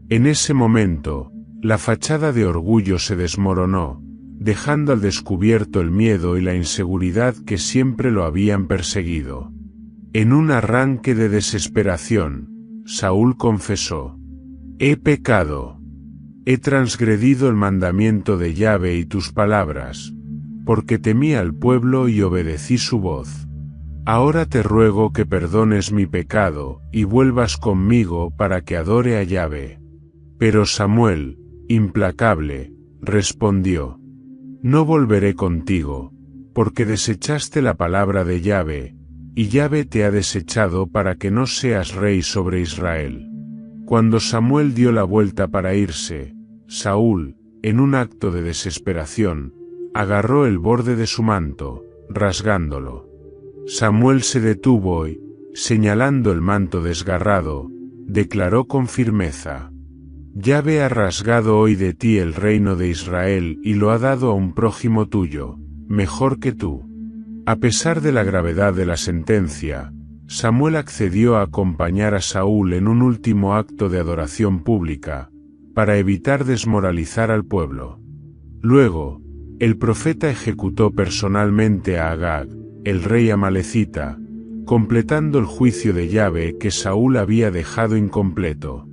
En ese momento, la fachada de orgullo se desmoronó, dejando al descubierto el miedo y la inseguridad que siempre lo habían perseguido. En un arranque de desesperación, Saúl confesó: «He pecado. He transgredido el mandamiento de Yahvé y tus palabras, porque temí al pueblo y obedecí su voz. Ahora te ruego que perdones mi pecado y vuelvas conmigo para que adore a Yahvé». Pero Samuel, implacable, respondió: «No volveré contigo, porque desechaste la palabra de Yahvé, y Yahvé te ha desechado para que no seas rey sobre Israel». Cuando Samuel dio la vuelta para irse, Saúl, en un acto de desesperación, agarró el borde de su manto, rasgándolo. Samuel se detuvo y, señalando el manto desgarrado, declaró con firmeza: «Yahvé ha rasgado hoy de ti el reino de Israel y lo ha dado a un prójimo tuyo, mejor que tú». A pesar de la gravedad de la sentencia, Samuel accedió a acompañar a Saúl en un último acto de adoración pública, para evitar desmoralizar al pueblo. Luego, el profeta ejecutó personalmente a Agag, el rey amalecita, completando el juicio de Yahvé que Saúl había dejado incompleto.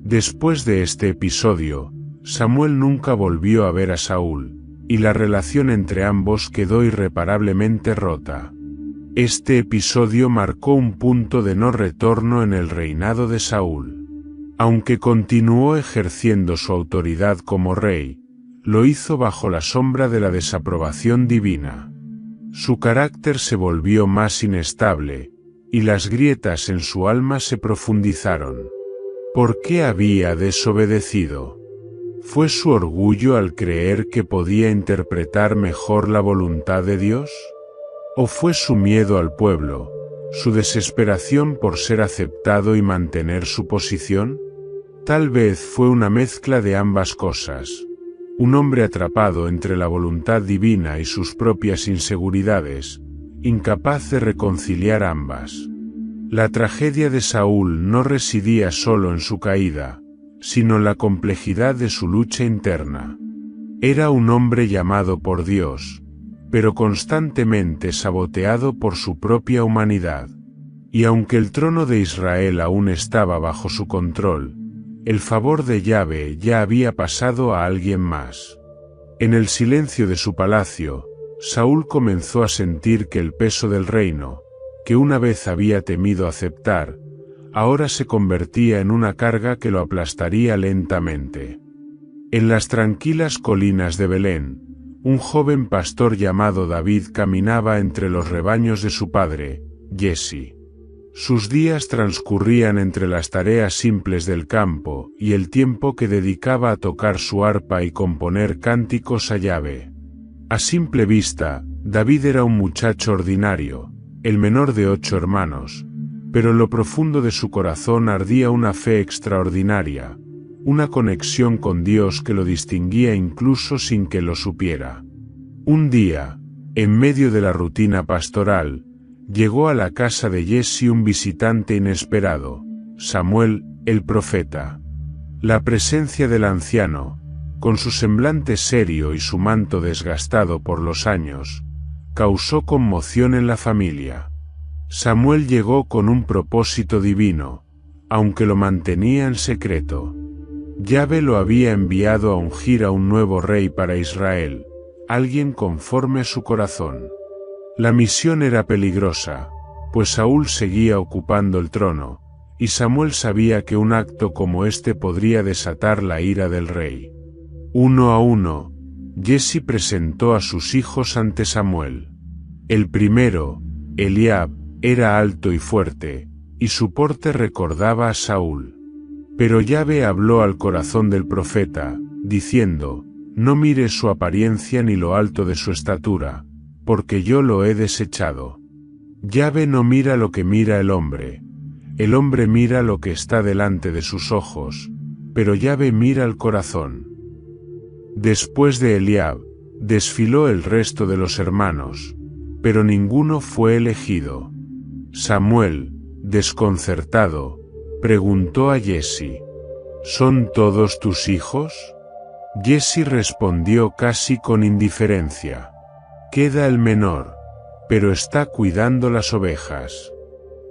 Después de este episodio, Samuel nunca volvió a ver a Saúl, y la relación entre ambos quedó irreparablemente rota. Este episodio marcó un punto de no retorno en el reinado de Saúl. Aunque continuó ejerciendo su autoridad como rey, lo hizo bajo la sombra de la desaprobación divina. Su carácter se volvió más inestable, y las grietas en su alma se profundizaron. ¿Por qué había desobedecido? ¿Fue su orgullo al creer que podía interpretar mejor la voluntad de Dios? ¿O fue su miedo al pueblo, su desesperación por ser aceptado y mantener su posición? Tal vez fue una mezcla de ambas cosas. Un hombre atrapado entre la voluntad divina y sus propias inseguridades, incapaz de reconciliar ambas. La tragedia de Saúl no residía solo en su caída, sino en la complejidad de su lucha interna. Era un hombre llamado por Dios, pero constantemente saboteado por su propia humanidad. Y aunque el trono de Israel aún estaba bajo su control, el favor de Yahvé ya había pasado a alguien más. En el silencio de su palacio, Saúl comenzó a sentir que el peso del reino, que una vez había temido aceptar, ahora se convertía en una carga que lo aplastaría lentamente. En las tranquilas colinas de Belén, un joven pastor llamado David caminaba entre los rebaños de su padre, Jesse. Sus días transcurrían entre las tareas simples del campo y el tiempo que dedicaba a tocar su arpa y componer cánticos a Yahvé. A simple vista, David era un muchacho ordinario, el menor de 8 hermanos, pero en lo profundo de su corazón ardía una fe extraordinaria, una conexión con Dios que lo distinguía incluso sin que lo supiera. Un día, En medio de la rutina pastoral, llegó a la casa de Jesse un visitante inesperado, Samuel, el profeta. La presencia del anciano, con su semblante serio y su manto desgastado por los años, causó conmoción en la familia. Samuel llegó con un propósito divino, aunque lo mantenía en secreto. Yahvé lo había enviado a ungir a un nuevo rey para Israel, alguien conforme a su corazón. La misión era peligrosa, pues Saúl seguía ocupando el trono, y Samuel sabía que un acto como este podría desatar la ira del rey. Uno a uno, Jesse presentó a sus hijos ante Samuel. El primero, Eliab, era alto y fuerte, y su porte recordaba a Saúl. Pero Yahvé habló al corazón del profeta, diciendo: no mires su apariencia ni lo alto de su estatura, porque yo lo he desechado. Yahvé no mira lo que mira el hombre mira lo que está delante de sus ojos, pero Yahvé mira el corazón. Después de Eliab, desfiló el resto de los hermanos, pero ninguno fue elegido. Samuel, desconcertado, preguntó a Jesse: ¿son todos tus hijos? Jesse respondió casi con indiferencia: queda el menor, pero está cuidando las ovejas.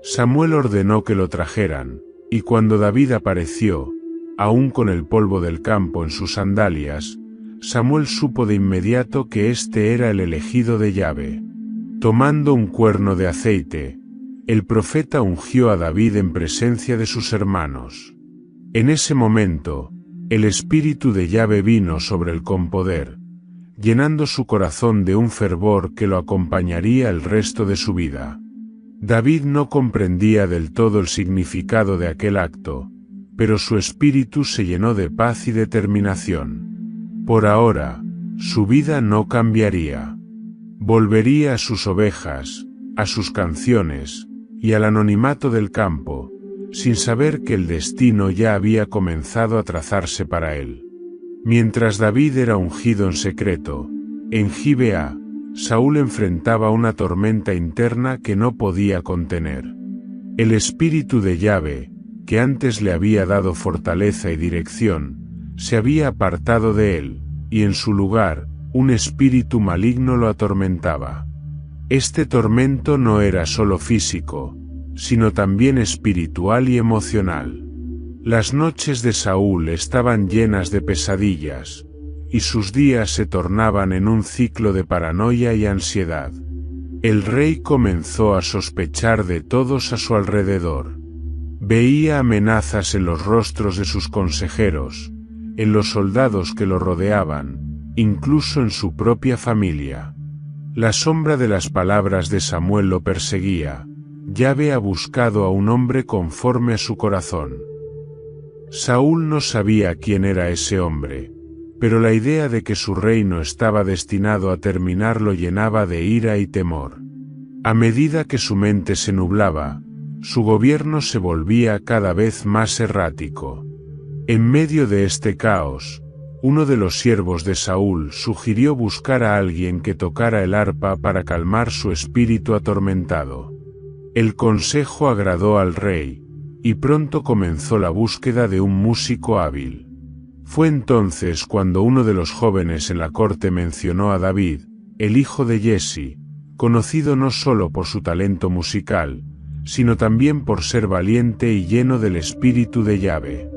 Samuel ordenó que lo trajeran, y cuando David apareció, aún con el polvo del campo en sus sandalias, Samuel supo de inmediato que este era el elegido de Yahvé. Tomando un cuerno de aceite, el profeta ungió a David en presencia de sus hermanos. En ese momento, el espíritu de Yahvé vino sobre él con poder, llenando su corazón de un fervor que lo acompañaría el resto de su vida. David no comprendía del todo el significado de aquel acto, pero su espíritu se llenó de paz y determinación. Por ahora, su vida no cambiaría. Volvería a sus ovejas, a sus canciones, y al anonimato del campo, sin saber que el destino ya había comenzado a trazarse para él. Mientras David era ungido en secreto, en Gibeá, Saúl enfrentaba una tormenta interna que no podía contener. El espíritu de Yahvé, que antes le había dado fortaleza y dirección, se había apartado de él, y en su lugar, un espíritu maligno lo atormentaba. Este tormento no era solo físico, sino también espiritual y emocional. Las noches de Saúl estaban llenas de pesadillas, y sus días se tornaban en un ciclo de paranoia y ansiedad. El rey comenzó a sospechar de todos a su alrededor. Veía amenazas en los rostros de sus consejeros, en los soldados que lo rodeaban, incluso en su propia familia. La sombra de las palabras de Samuel lo perseguía. Yahvé ha buscado a un hombre conforme a su corazón. Saúl no sabía quién era ese hombre, pero la idea de que su reino estaba destinado a terminar lo llenaba de ira y temor. A medida que su mente se nublaba, su gobierno se volvía cada vez más errático. En medio de este caos, uno de los siervos de Saúl sugirió buscar a alguien que tocara el arpa para calmar su espíritu atormentado. El consejo agradó al rey, y pronto comenzó la búsqueda de un músico hábil. Fue entonces cuando uno de los jóvenes en la corte mencionó a David, el hijo de Jesse, conocido no solo por su talento musical, sino también por ser valiente y lleno del espíritu de Yahvé.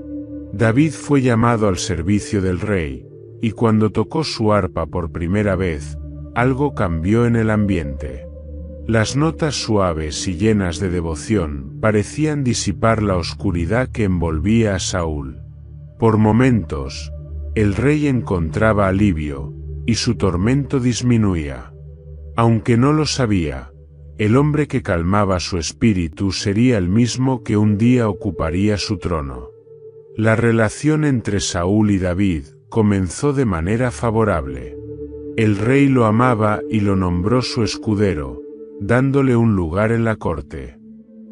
David fue llamado al servicio del rey, y cuando tocó su arpa por primera vez, algo cambió en el ambiente. Las notas suaves y llenas de devoción parecían disipar la oscuridad que envolvía a Saúl. Por momentos, el rey encontraba alivio, y su tormento disminuía. Aunque no lo sabía, el hombre que calmaba su espíritu sería el mismo que un día ocuparía su trono. La relación entre Saúl y David comenzó de manera favorable. El rey lo amaba y lo nombró su escudero, dándole un lugar en la corte.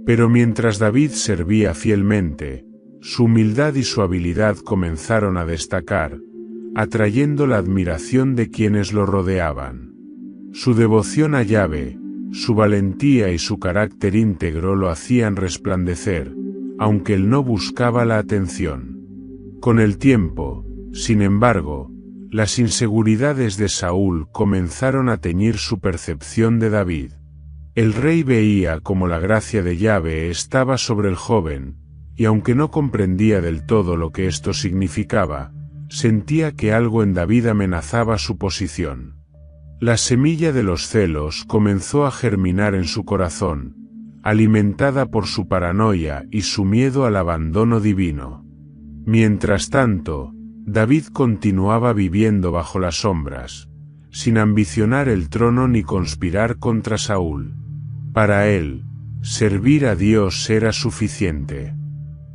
Pero mientras David servía fielmente, su humildad y su habilidad comenzaron a destacar, atrayendo la admiración de quienes lo rodeaban. Su devoción a Yahvé, su valentía y su carácter íntegro lo hacían resplandecer, aunque él no buscaba la atención. Con el tiempo, sin embargo, las inseguridades de Saúl comenzaron a teñir su percepción de David. El rey veía cómo la gracia de Yahvé estaba sobre el joven, y aunque no comprendía del todo lo que esto significaba, sentía que algo en David amenazaba su posición. La semilla de los celos comenzó a germinar en su corazón, alimentada por su paranoia y su miedo al abandono divino. Mientras tanto, David continuaba viviendo bajo las sombras, sin ambicionar el trono ni conspirar contra Saúl. Para él, servir a Dios era suficiente.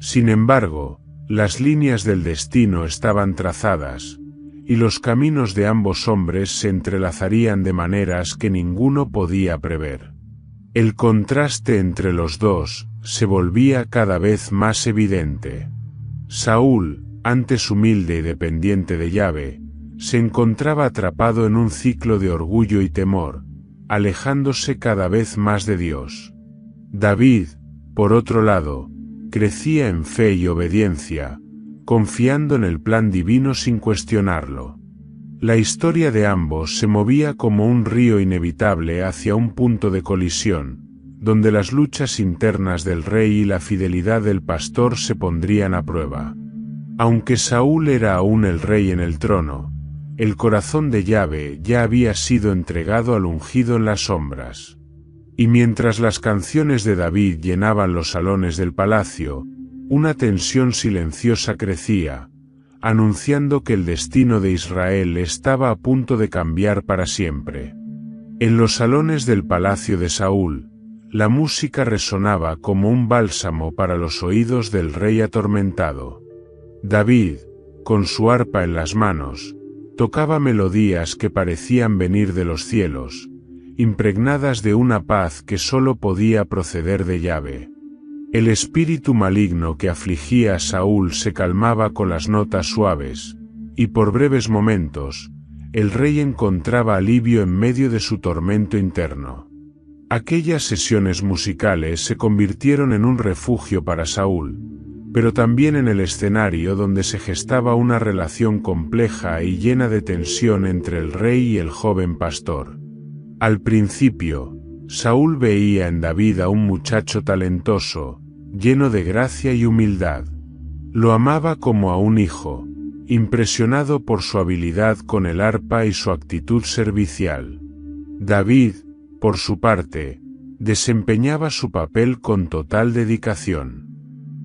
Sin embargo, las líneas del destino estaban trazadas, y los caminos de ambos hombres se entrelazarían de maneras que ninguno podía prever. El contraste entre los dos se volvía cada vez más evidente. Saúl, antes humilde y dependiente de Yahvé, se encontraba atrapado en un ciclo de orgullo y temor, alejándose cada vez más de Dios. David, por otro lado, crecía en fe y obediencia, confiando en el plan divino sin cuestionarlo. La historia de ambos se movía como un río inevitable hacia un punto de colisión, donde las luchas internas del rey y la fidelidad del pastor se pondrían a prueba. Aunque Saúl era aún el rey en el trono, el corazón de Yahvé ya había sido entregado al ungido en las sombras. Y mientras las canciones de David llenaban los salones del palacio, una tensión silenciosa crecía, anunciando que el destino de Israel estaba a punto de cambiar para siempre. En los salones del palacio de Saúl, la música resonaba como un bálsamo para los oídos del rey atormentado. David, con su arpa en las manos, tocaba melodías que parecían venir de los cielos, impregnadas de una paz que sólo podía proceder de Yahvé. El espíritu maligno que afligía a Saúl se calmaba con las notas suaves, y por breves momentos, el rey encontraba alivio en medio de su tormento interno. Aquellas sesiones musicales se convirtieron en un refugio para Saúl, pero también en el escenario donde se gestaba una relación compleja y llena de tensión entre el rey y el joven pastor. Al principio, Saúl veía en David a un muchacho talentoso, lleno de gracia y humildad. Lo amaba como a un hijo, impresionado por su habilidad con el arpa y su actitud servicial. David, por su parte, desempeñaba su papel con total dedicación.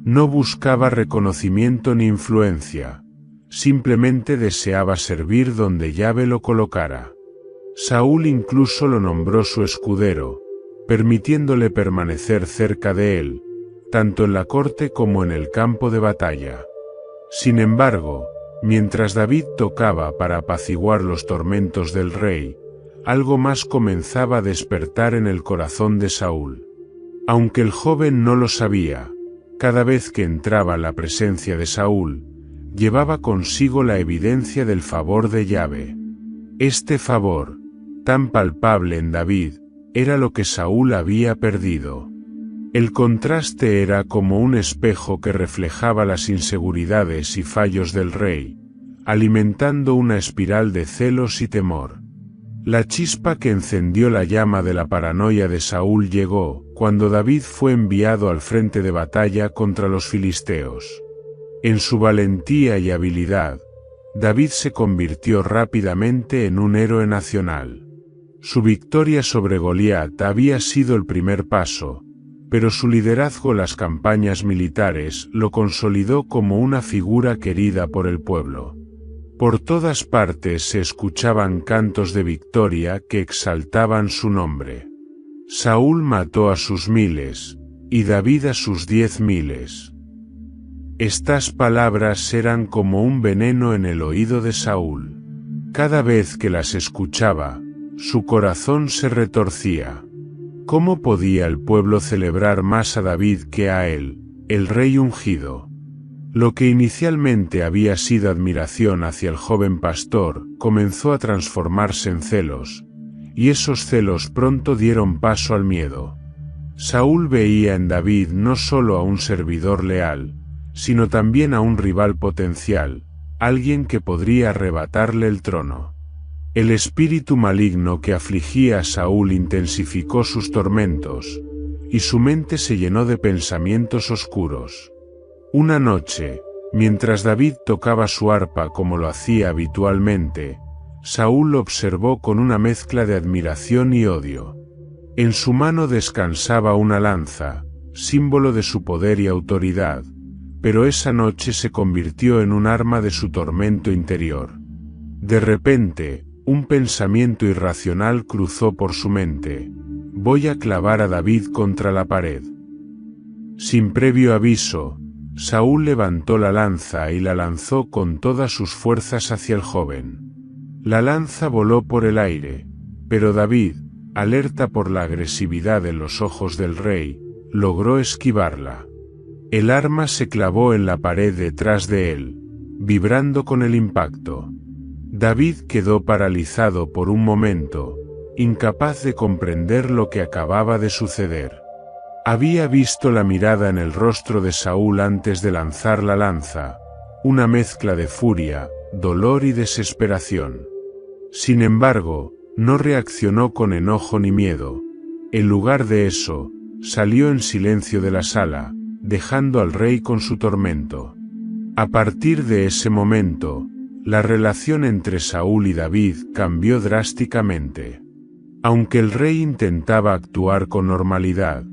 No buscaba reconocimiento ni influencia, simplemente deseaba servir donde Yahvé lo colocara. Saúl incluso lo nombró su escudero, permitiéndole permanecer cerca de él, tanto en la corte como en el campo de batalla. Sin embargo, mientras David tocaba para apaciguar los tormentos del rey, algo más comenzaba a despertar en el corazón de Saúl. Aunque el joven no lo sabía, cada vez que entraba en la presencia de Saúl, llevaba consigo la evidencia del favor de Yahvé. Este favor, tan palpable en David, era lo que Saúl había perdido. El contraste era como un espejo que reflejaba las inseguridades y fallos del rey, alimentando una espiral de celos y temor. La chispa que encendió la llama de la paranoia de Saúl llegó cuando David fue enviado al frente de batalla contra los filisteos. En su valentía y habilidad, David se convirtió rápidamente en un héroe nacional. Su victoria sobre Goliat había sido el primer paso, pero su liderazgo en las campañas militares lo consolidó como una figura querida por el pueblo. Por todas partes se escuchaban cantos de victoria que exaltaban su nombre. Saúl mató a sus 1000, y David a sus 10.000. Estas palabras eran como un veneno en el oído de Saúl. Cada vez que las escuchaba, su corazón se retorcía. ¿Cómo podía el pueblo celebrar más a David que a él, el rey ungido? Lo que inicialmente había sido admiración hacia el joven pastor, comenzó a transformarse en celos, y esos celos pronto dieron paso al miedo. Saúl veía en David no solo a un servidor leal, sino también a un rival potencial, alguien que podría arrebatarle el trono. El espíritu maligno que afligía a Saúl intensificó sus tormentos, y su mente se llenó de pensamientos oscuros. Una noche, mientras David tocaba su arpa como lo hacía habitualmente, Saúl lo observó con una mezcla de admiración y odio. En su mano descansaba una lanza, símbolo de su poder y autoridad, pero esa noche se convirtió en un arma de su tormento interior. De repente, un pensamiento irracional cruzó por su mente: voy a clavar a David contra la pared. Sin previo aviso, Saúl levantó la lanza y la lanzó con todas sus fuerzas hacia el joven. La lanza voló por el aire, pero David, alerta por la agresividad en los ojos del rey, logró esquivarla. El arma se clavó en la pared detrás de él, vibrando con el impacto. David quedó paralizado por un momento, incapaz de comprender lo que acababa de suceder. Había visto la mirada en el rostro de Saúl antes de lanzar la lanza, una mezcla de furia, dolor y desesperación. Sin embargo, no reaccionó con enojo ni miedo. En lugar de eso, salió en silencio de la sala, dejando al rey con su tormento. A partir de ese momento, la relación entre Saúl y David cambió drásticamente. Aunque el rey intentaba actuar con normalidad,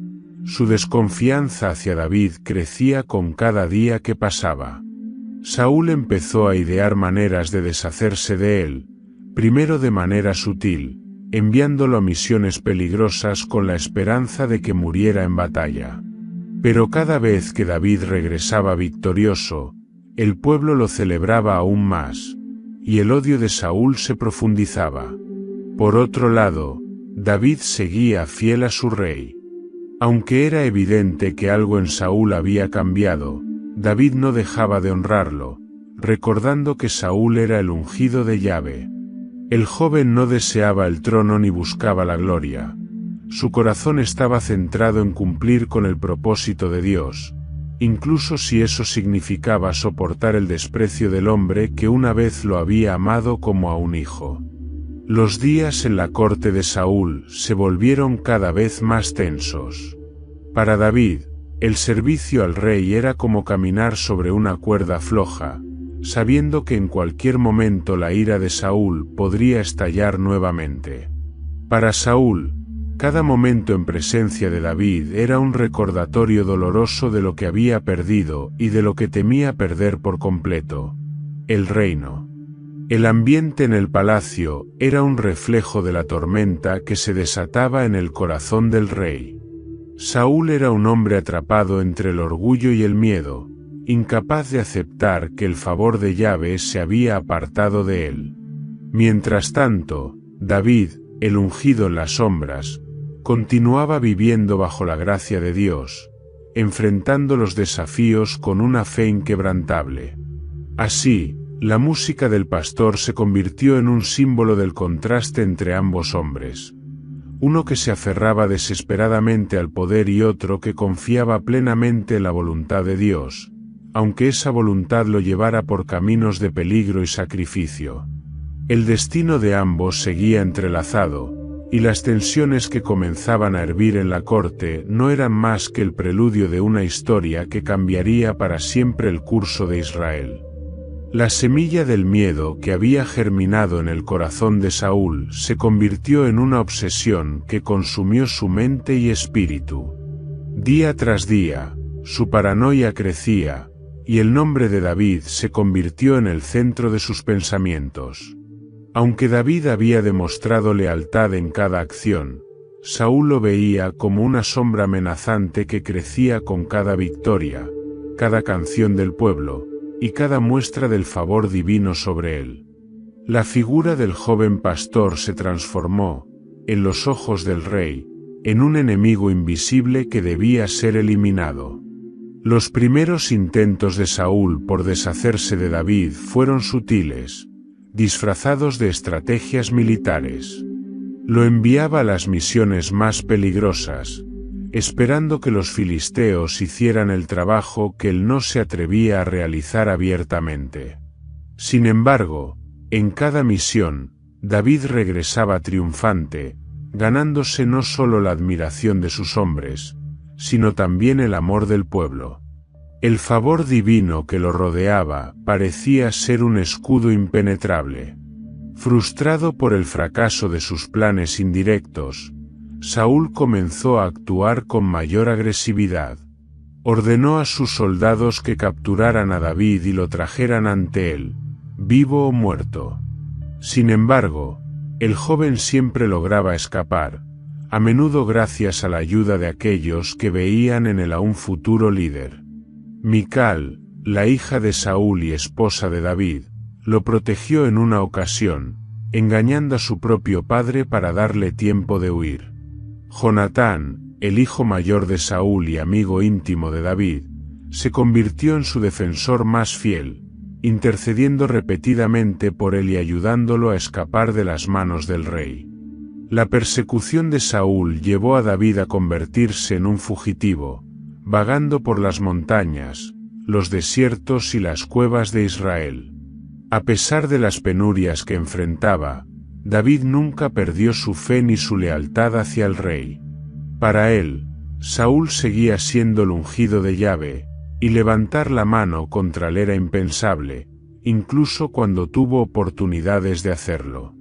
su desconfianza hacia David crecía con cada día que pasaba. Saúl empezó a idear maneras de deshacerse de él, primero de manera sutil, enviándolo a misiones peligrosas con la esperanza de que muriera en batalla. Pero cada vez que David regresaba victorioso, el pueblo lo celebraba aún más, y el odio de Saúl se profundizaba. Por otro lado, David seguía fiel a su rey. Aunque era evidente que algo en Saúl había cambiado, David no dejaba de honrarlo, recordando que Saúl era el ungido de Yahvé. El joven no deseaba el trono ni buscaba la gloria. Su corazón estaba centrado en cumplir con el propósito de Dios, incluso si eso significaba soportar el desprecio del hombre que una vez lo había amado como a un hijo. Los días en la corte de Saúl se volvieron cada vez más tensos. Para David, el servicio al rey era como caminar sobre una cuerda floja, sabiendo que en cualquier momento la ira de Saúl podría estallar nuevamente. Para Saúl, cada momento en presencia de David era un recordatorio doloroso de lo que había perdido y de lo que temía perder por completo: el reino. El ambiente en el palacio era un reflejo de la tormenta que se desataba en el corazón del rey. Saúl era un hombre atrapado entre el orgullo y el miedo, incapaz de aceptar que el favor de Yahvé se había apartado de él. Mientras tanto, David, el ungido en las sombras, continuaba viviendo bajo la gracia de Dios, enfrentando los desafíos con una fe inquebrantable. Así, la música del pastor se convirtió en un símbolo del contraste entre ambos hombres. Uno que se aferraba desesperadamente al poder y otro que confiaba plenamente en la voluntad de Dios, aunque esa voluntad lo llevara por caminos de peligro y sacrificio. El destino de ambos seguía entrelazado, y las tensiones que comenzaban a hervir en la corte no eran más que el preludio de una historia que cambiaría para siempre el curso de Israel. La semilla del miedo que había germinado en el corazón de Saúl se convirtió en una obsesión que consumió su mente y espíritu. Día tras día, su paranoia crecía, y el nombre de David se convirtió en el centro de sus pensamientos. Aunque David había demostrado lealtad en cada acción, Saúl lo veía como una sombra amenazante que crecía con cada victoria, cada canción del pueblo, y cada muestra del favor divino sobre él. La figura del joven pastor se transformó, en los ojos del rey, en un enemigo invisible que debía ser eliminado. Los primeros intentos de Saúl por deshacerse de David fueron sutiles, disfrazados de estrategias militares. Lo enviaba a las misiones más peligrosas, esperando que los filisteos hicieran el trabajo que él no se atrevía a realizar abiertamente. Sin embargo, en cada misión, David regresaba triunfante, ganándose no solo la admiración de sus hombres, sino también el amor del pueblo. El favor divino que lo rodeaba parecía ser un escudo impenetrable. Frustrado por el fracaso de sus planes indirectos, Saúl comenzó a actuar con mayor agresividad. Ordenó a sus soldados que capturaran a David y lo trajeran ante él, vivo o muerto. Sin embargo, el joven siempre lograba escapar, a menudo gracias a la ayuda de aquellos que veían en él a un futuro líder. Mical, la hija de Saúl y esposa de David, lo protegió en una ocasión, engañando a su propio padre para darle tiempo de huir. Jonatán, el hijo mayor de Saúl y amigo íntimo de David, se convirtió en su defensor más fiel, intercediendo repetidamente por él y ayudándolo a escapar de las manos del rey. La persecución de Saúl llevó a David a convertirse en un fugitivo, vagando por las montañas, los desiertos y las cuevas de Israel. A pesar de las penurias que enfrentaba, David nunca perdió su fe ni su lealtad hacia el rey. Para él, Saúl seguía siendo el ungido de Yahvé, y levantar la mano contra él era impensable, incluso cuando tuvo oportunidades de hacerlo.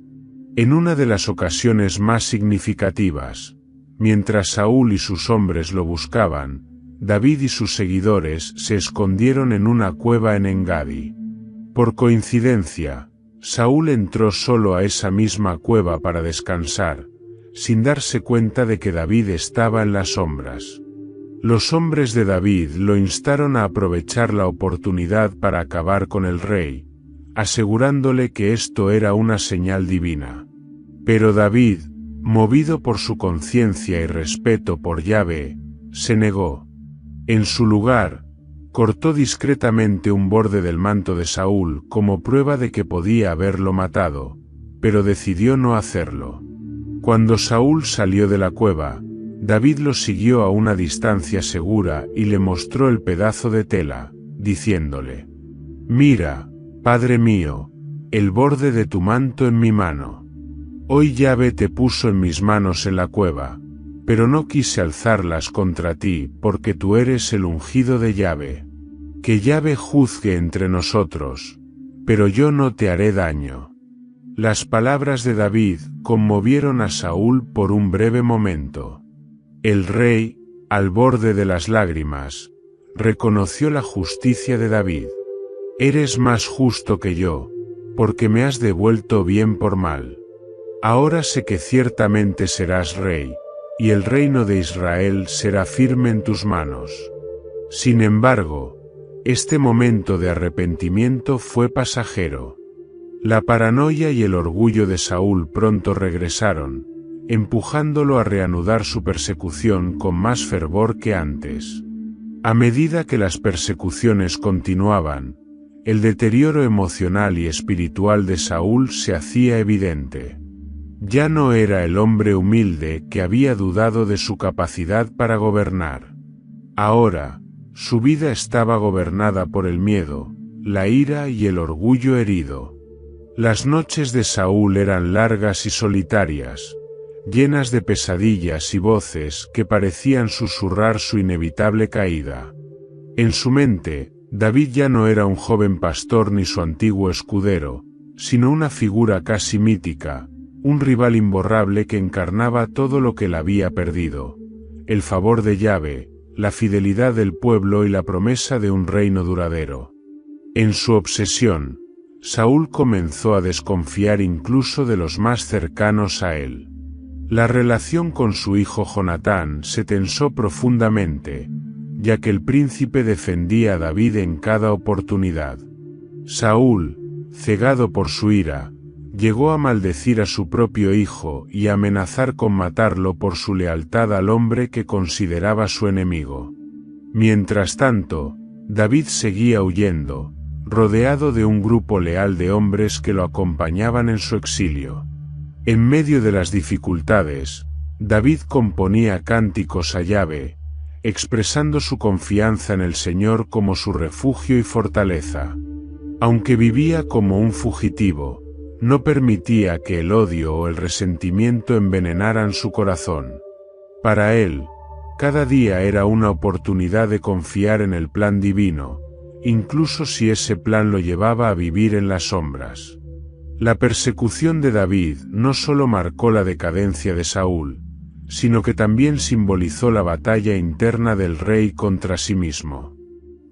En una de las ocasiones más significativas, mientras Saúl y sus hombres lo buscaban, David y sus seguidores se escondieron en una cueva en Engadi. Por coincidencia, Saúl entró solo a esa misma cueva para descansar, sin darse cuenta de que David estaba en las sombras. Los hombres de David lo instaron a aprovechar la oportunidad para acabar con el rey, asegurándole que esto era una señal divina. Pero David, movido por su conciencia y respeto por Yahvé, se negó. En su lugar, cortó discretamente un borde del manto de Saúl como prueba de que podía haberlo matado, pero decidió no hacerlo. Cuando Saúl salió de la cueva, David lo siguió a una distancia segura y le mostró el pedazo de tela, diciéndole: «Mira, padre mío, el borde de tu manto en mi mano. Hoy Yahvé te puso en mis manos en la cueva, pero no quise alzarlas contra ti porque tú eres el ungido de Yahvé. Que Yahvé juzgue entre nosotros, pero yo no te haré daño». Las palabras de David conmovieron a Saúl por un breve momento. El rey, al borde de las lágrimas, reconoció la justicia de David. «Eres más justo que yo, porque me has devuelto bien por mal. Ahora sé que ciertamente serás rey, y el reino de Israel será firme en tus manos». Sin embargo, este momento de arrepentimiento fue pasajero. La paranoia y el orgullo de Saúl pronto regresaron, empujándolo a reanudar su persecución con más fervor que antes. A medida que las persecuciones continuaban, el deterioro emocional y espiritual de Saúl se hacía evidente. Ya no era el hombre humilde que había dudado de su capacidad para gobernar. Ahora, su vida estaba gobernada por el miedo, la ira y el orgullo herido. Las noches de Saúl eran largas y solitarias, llenas de pesadillas y voces que parecían susurrar su inevitable caída. En su mente, David ya no era un joven pastor ni su antiguo escudero, sino una figura casi mítica, un rival imborrable que encarnaba todo lo que él había perdido: el favor de Yahvé, la fidelidad del pueblo y la promesa de un reino duradero. En su obsesión, Saúl comenzó a desconfiar incluso de los más cercanos a él. La relación con su hijo Jonatán se tensó profundamente, ya que el príncipe defendía a David en cada oportunidad. Saúl, cegado por su ira, llegó a maldecir a su propio hijo y a amenazar con matarlo por su lealtad al hombre que consideraba su enemigo. Mientras tanto, David seguía huyendo, rodeado de un grupo leal de hombres que lo acompañaban en su exilio. En medio de las dificultades, David componía cánticos a Yahvé, expresando su confianza en el Señor como su refugio y fortaleza. Aunque vivía como un fugitivo, no permitía que el odio o el resentimiento envenenaran su corazón. Para él, cada día era una oportunidad de confiar en el plan divino, incluso si ese plan lo llevaba a vivir en las sombras. La persecución de David no solo marcó la decadencia de Saúl, sino que también simbolizó la batalla interna del rey contra sí mismo.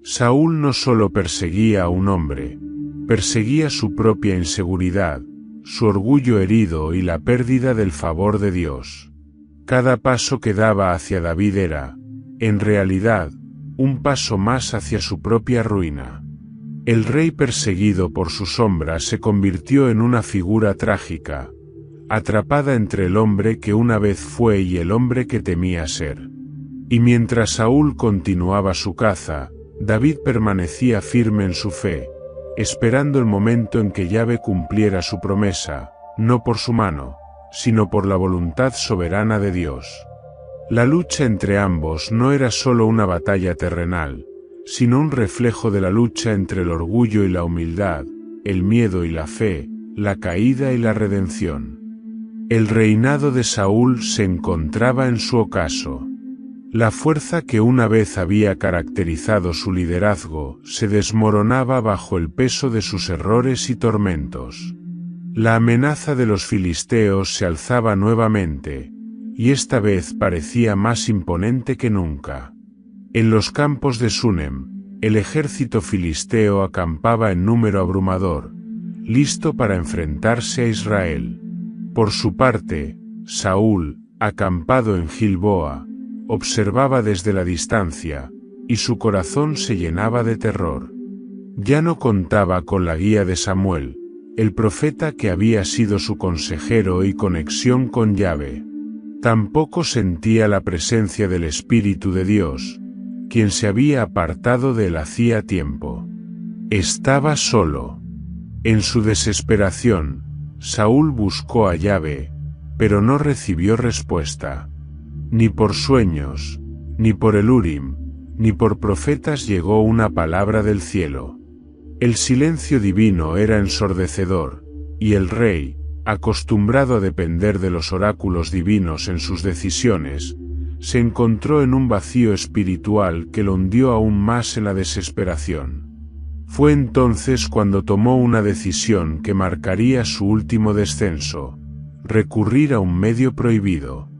Saúl no solo perseguía a un hombre, perseguía su propia inseguridad, su orgullo herido y la pérdida del favor de Dios. Cada paso que daba hacia David era, en realidad, un paso más hacia su propia ruina. El rey perseguido por su sombra se convirtió en una figura trágica, atrapada entre el hombre que una vez fue y el hombre que temía ser. Y mientras Saúl continuaba su caza, David permanecía firme en su fe, esperando el momento en que Yahvé cumpliera su promesa, no por su mano, sino por la voluntad soberana de Dios. La lucha entre ambos no era solo una batalla terrenal, sino un reflejo de la lucha entre el orgullo y la humildad, el miedo y la fe, la caída y la redención. El reinado de Saúl se encontraba en su ocaso. La fuerza que una vez había caracterizado su liderazgo se desmoronaba bajo el peso de sus errores y tormentos. La amenaza de los filisteos se alzaba nuevamente, y esta vez parecía más imponente que nunca. En los campos de Sunem, el ejército filisteo acampaba en número abrumador, listo para enfrentarse a Israel. Por su parte, Saúl, acampado en Gilboa, observaba desde la distancia, y su corazón se llenaba de terror. Ya no contaba con la guía de Samuel, el profeta que había sido su consejero y conexión con Yahvé. Tampoco sentía la presencia del Espíritu de Dios, quien se había apartado de él hacía tiempo. Estaba solo. En su desesperación, Saúl buscó a Yahvé, pero no recibió respuesta. Ni por sueños, ni por el Urim, ni por profetas llegó una palabra del cielo. El silencio divino era ensordecedor, y el rey, acostumbrado a depender de los oráculos divinos en sus decisiones, se encontró en un vacío espiritual que lo hundió aún más en la desesperación. Fue entonces cuando tomó una decisión que marcaría su último descenso: recurrir a un medio prohibido.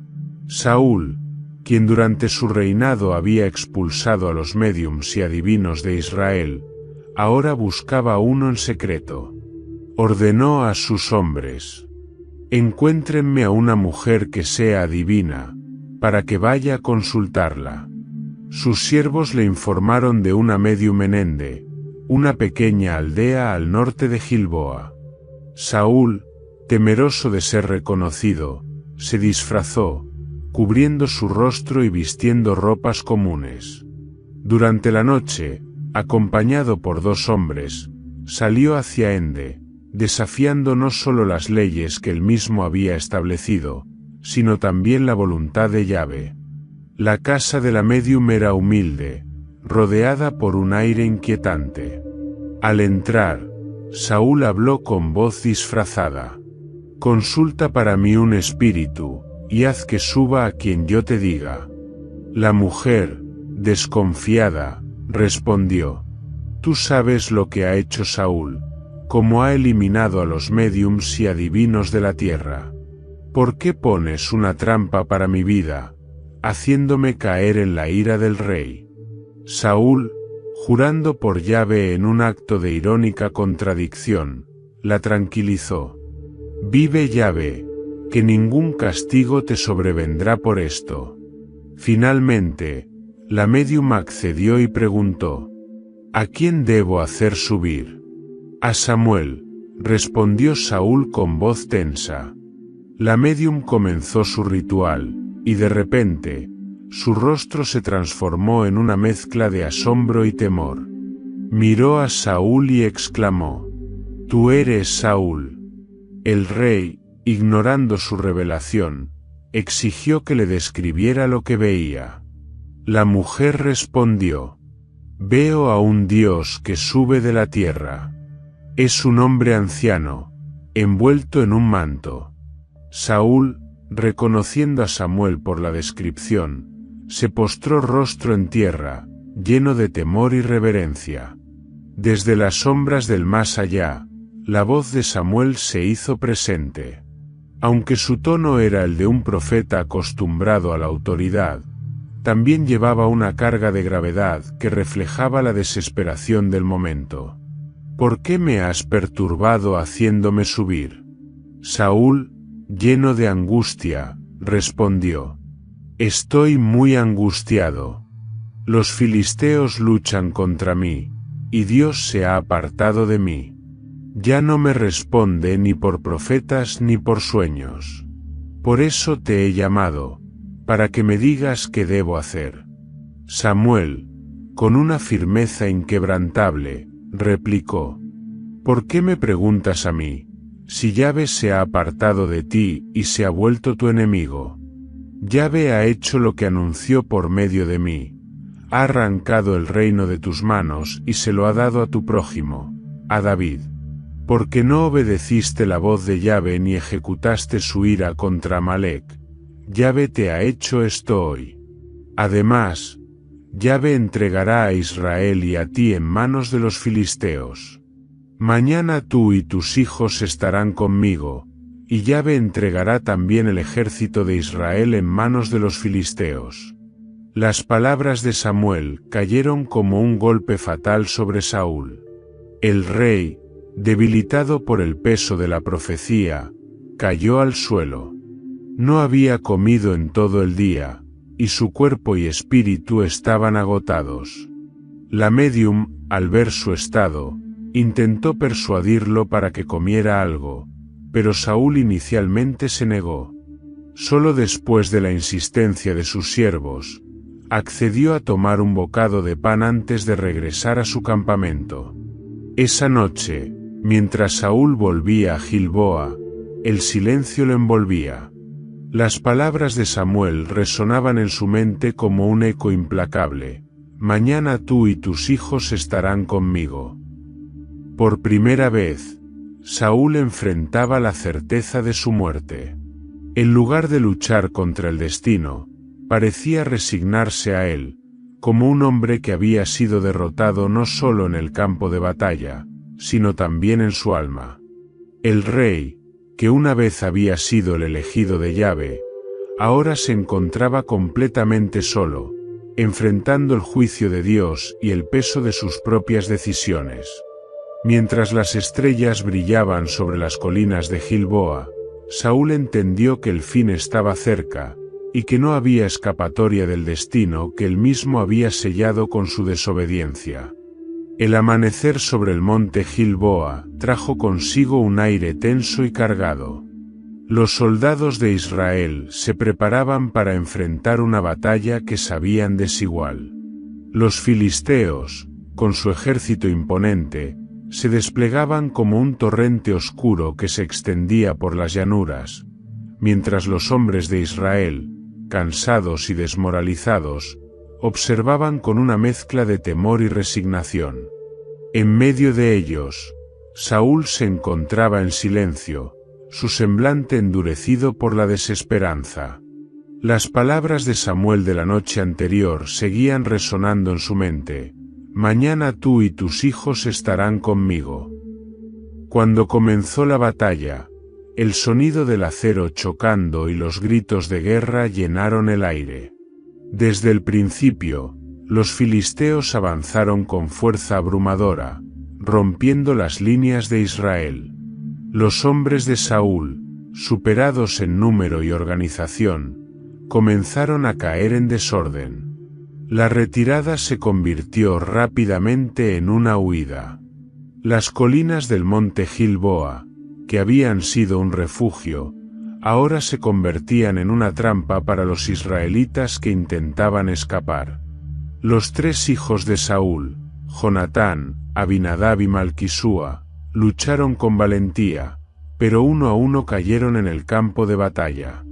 Saúl, quien durante su reinado había expulsado a los médiums y adivinos de Israel, ahora buscaba uno en secreto. Ordenó a sus hombres: encuéntrenme a una mujer que sea adivina, para que vaya a consultarla. Sus siervos le informaron de una médium en Ende, una pequeña aldea al norte de Gilboa. Saúl, temeroso de ser reconocido, se disfrazó, cubriendo su rostro y vistiendo ropas comunes. Durante la noche, acompañado por 2 hombres, salió hacia Ende, desafiando no solo las leyes que él mismo había establecido, sino también la voluntad de Yahvé. La casa de la médium era humilde, rodeada por un aire inquietante. Al entrar, Saúl habló con voz disfrazada: consulta para mí un espíritu, y haz que suba a quien yo te diga. La mujer, desconfiada, respondió: tú sabes lo que ha hecho Saúl, cómo ha eliminado a los médiums y adivinos de la tierra. ¿Por qué pones una trampa para mi vida, haciéndome caer en la ira del rey? Saúl, jurando por Yahvé en un acto de irónica contradicción, la tranquilizó: vive Yahvé, que ningún castigo te sobrevendrá por esto. Finalmente, la médium accedió y preguntó: ¿a quién debo hacer subir? A Samuel, respondió Saúl con voz tensa. La médium comenzó su ritual, y de repente, su rostro se transformó en una mezcla de asombro y temor. Miró a Saúl y exclamó: tú eres Saúl. El rey, ignorando su revelación, exigió que le describiera lo que veía. La mujer respondió: «Veo a un Dios que sube de la tierra. Es un hombre anciano, envuelto en un manto». Saúl, reconociendo a Samuel por la descripción, se postró rostro en tierra, lleno de temor y reverencia. Desde las sombras del más allá, la voz de Samuel se hizo presente. Aunque su tono era el de un profeta acostumbrado a la autoridad, también llevaba una carga de gravedad que reflejaba la desesperación del momento. «¿Por qué me has perturbado haciéndome subir?». Saúl, lleno de angustia, respondió: «Estoy muy angustiado. Los filisteos luchan contra mí, y Dios se ha apartado de mí. Ya no me responde ni por profetas ni por sueños. Por eso te he llamado, para que me digas qué debo hacer». Samuel, con una firmeza inquebrantable, replicó: «¿Por qué me preguntas a mí, si Yahvé se ha apartado de ti y se ha vuelto tu enemigo? Yahvé ha hecho lo que anunció por medio de mí, ha arrancado el reino de tus manos y se lo ha dado a tu prójimo, a David. Porque no obedeciste la voz de Yahvé ni ejecutaste su ira contra Amalec, Yahvé te ha hecho esto hoy. Además, Yahvé entregará a Israel y a ti en manos de los filisteos. Mañana tú y tus hijos estarán conmigo, y Yahvé entregará también el ejército de Israel en manos de los filisteos». Las palabras de Samuel cayeron como un golpe fatal sobre Saúl. El rey, debilitado por el peso de la profecía, cayó al suelo. No había comido en todo el día, y su cuerpo y espíritu estaban agotados. La médium, al ver su estado, intentó persuadirlo para que comiera algo, pero Saúl inicialmente se negó. Solo después de la insistencia de sus siervos, accedió a tomar un bocado de pan antes de regresar a su campamento. Esa noche, mientras Saúl volvía a Gilboa, el silencio lo envolvía. Las palabras de Samuel resonaban en su mente como un eco implacable: «Mañana tú y tus hijos estarán conmigo». Por primera vez, Saúl enfrentaba la certeza de su muerte. En lugar de luchar contra el destino, parecía resignarse a él, como un hombre que había sido derrotado no solo en el campo de batalla, sino también en su alma. El rey, que una vez había sido el elegido de Yahvé, ahora se encontraba completamente solo, enfrentando el juicio de Dios y el peso de sus propias decisiones. Mientras las estrellas brillaban sobre las colinas de Gilboa, Saúl entendió que el fin estaba cerca, y que no había escapatoria del destino que él mismo había sellado con su desobediencia. El amanecer sobre el monte Gilboa trajo consigo un aire tenso y cargado. Los soldados de Israel se preparaban para enfrentar una batalla que sabían desigual. Los filisteos, con su ejército imponente, se desplegaban como un torrente oscuro que se extendía por las llanuras, mientras los hombres de Israel, cansados y desmoralizados, observaban con una mezcla de temor y resignación. En medio de ellos, Saúl se encontraba en silencio, su semblante endurecido por la desesperanza. Las palabras de Samuel de la noche anterior seguían resonando en su mente: «Mañana tú y tus hijos estarán conmigo». Cuando comenzó la batalla, el sonido del acero chocando y los gritos de guerra llenaron el aire. Desde el principio, los filisteos avanzaron con fuerza abrumadora, rompiendo las líneas de Israel. Los hombres de Saúl, superados en número y organización, comenzaron a caer en desorden. La retirada se convirtió rápidamente en una huida. Las colinas del monte Gilboa, que habían sido un refugio, ahora se convertían en una trampa para los israelitas que intentaban escapar. Los tres hijos de Saúl, Jonatán, Abinadab y Malquisúa, lucharon con valentía, pero uno a uno cayeron en el campo de batalla.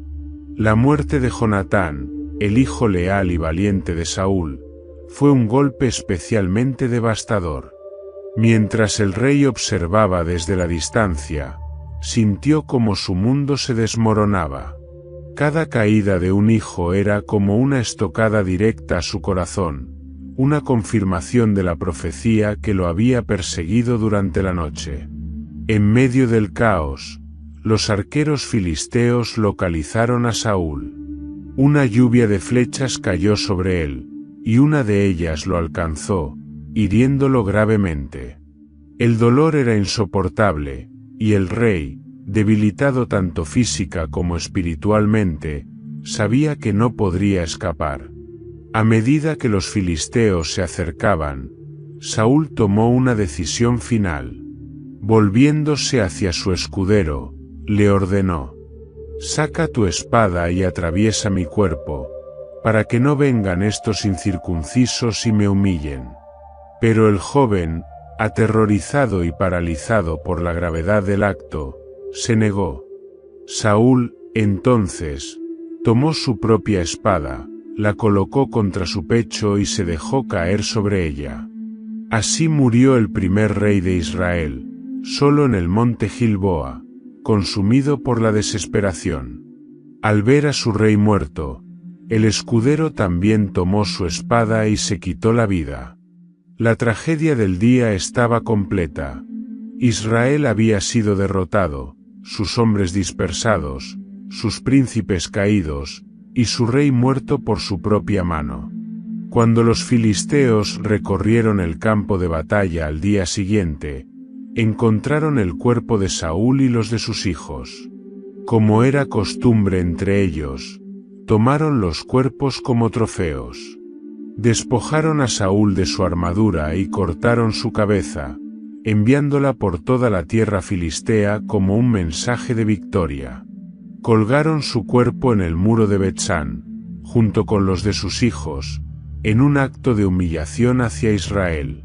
La muerte de Jonatán, el hijo leal y valiente de Saúl, fue un golpe especialmente devastador. Mientras el rey observaba desde la distancia, sintió como su mundo se desmoronaba. Cada caída de un hijo era como una estocada directa a su corazón, una confirmación de la profecía que lo había perseguido durante la noche. En medio del caos, los arqueros filisteos localizaron a Saúl. Una lluvia de flechas cayó sobre él, y una de ellas lo alcanzó, hiriéndolo gravemente. El dolor era insoportable, y el rey, debilitado tanto física como espiritualmente, sabía que no podría escapar. A medida que los filisteos se acercaban, Saúl tomó una decisión final. Volviéndose hacia su escudero, le ordenó: «Saca tu espada y atraviesa mi cuerpo, para que no vengan estos incircuncisos y me humillen». Pero el joven, aterrorizado y paralizado por la gravedad del acto, se negó. Saúl, entonces, tomó su propia espada, la colocó contra su pecho y se dejó caer sobre ella. Así murió el primer rey de Israel, solo en el monte Gilboa, consumido por la desesperación. Al ver a su rey muerto, el escudero también tomó su espada y se quitó la vida. La tragedia del día estaba completa. Israel había sido derrotado, sus hombres dispersados, sus príncipes caídos, y su rey muerto por su propia mano. Cuando los filisteos recorrieron el campo de batalla al día siguiente, encontraron el cuerpo de Saúl y los de sus hijos. Como era costumbre entre ellos, tomaron los cuerpos como trofeos. Despojaron a Saúl de su armadura y cortaron su cabeza, enviándola por toda la tierra filistea como un mensaje de victoria. Colgaron su cuerpo en el muro de Bet-San, junto con los de sus hijos, en un acto de humillación hacia Israel.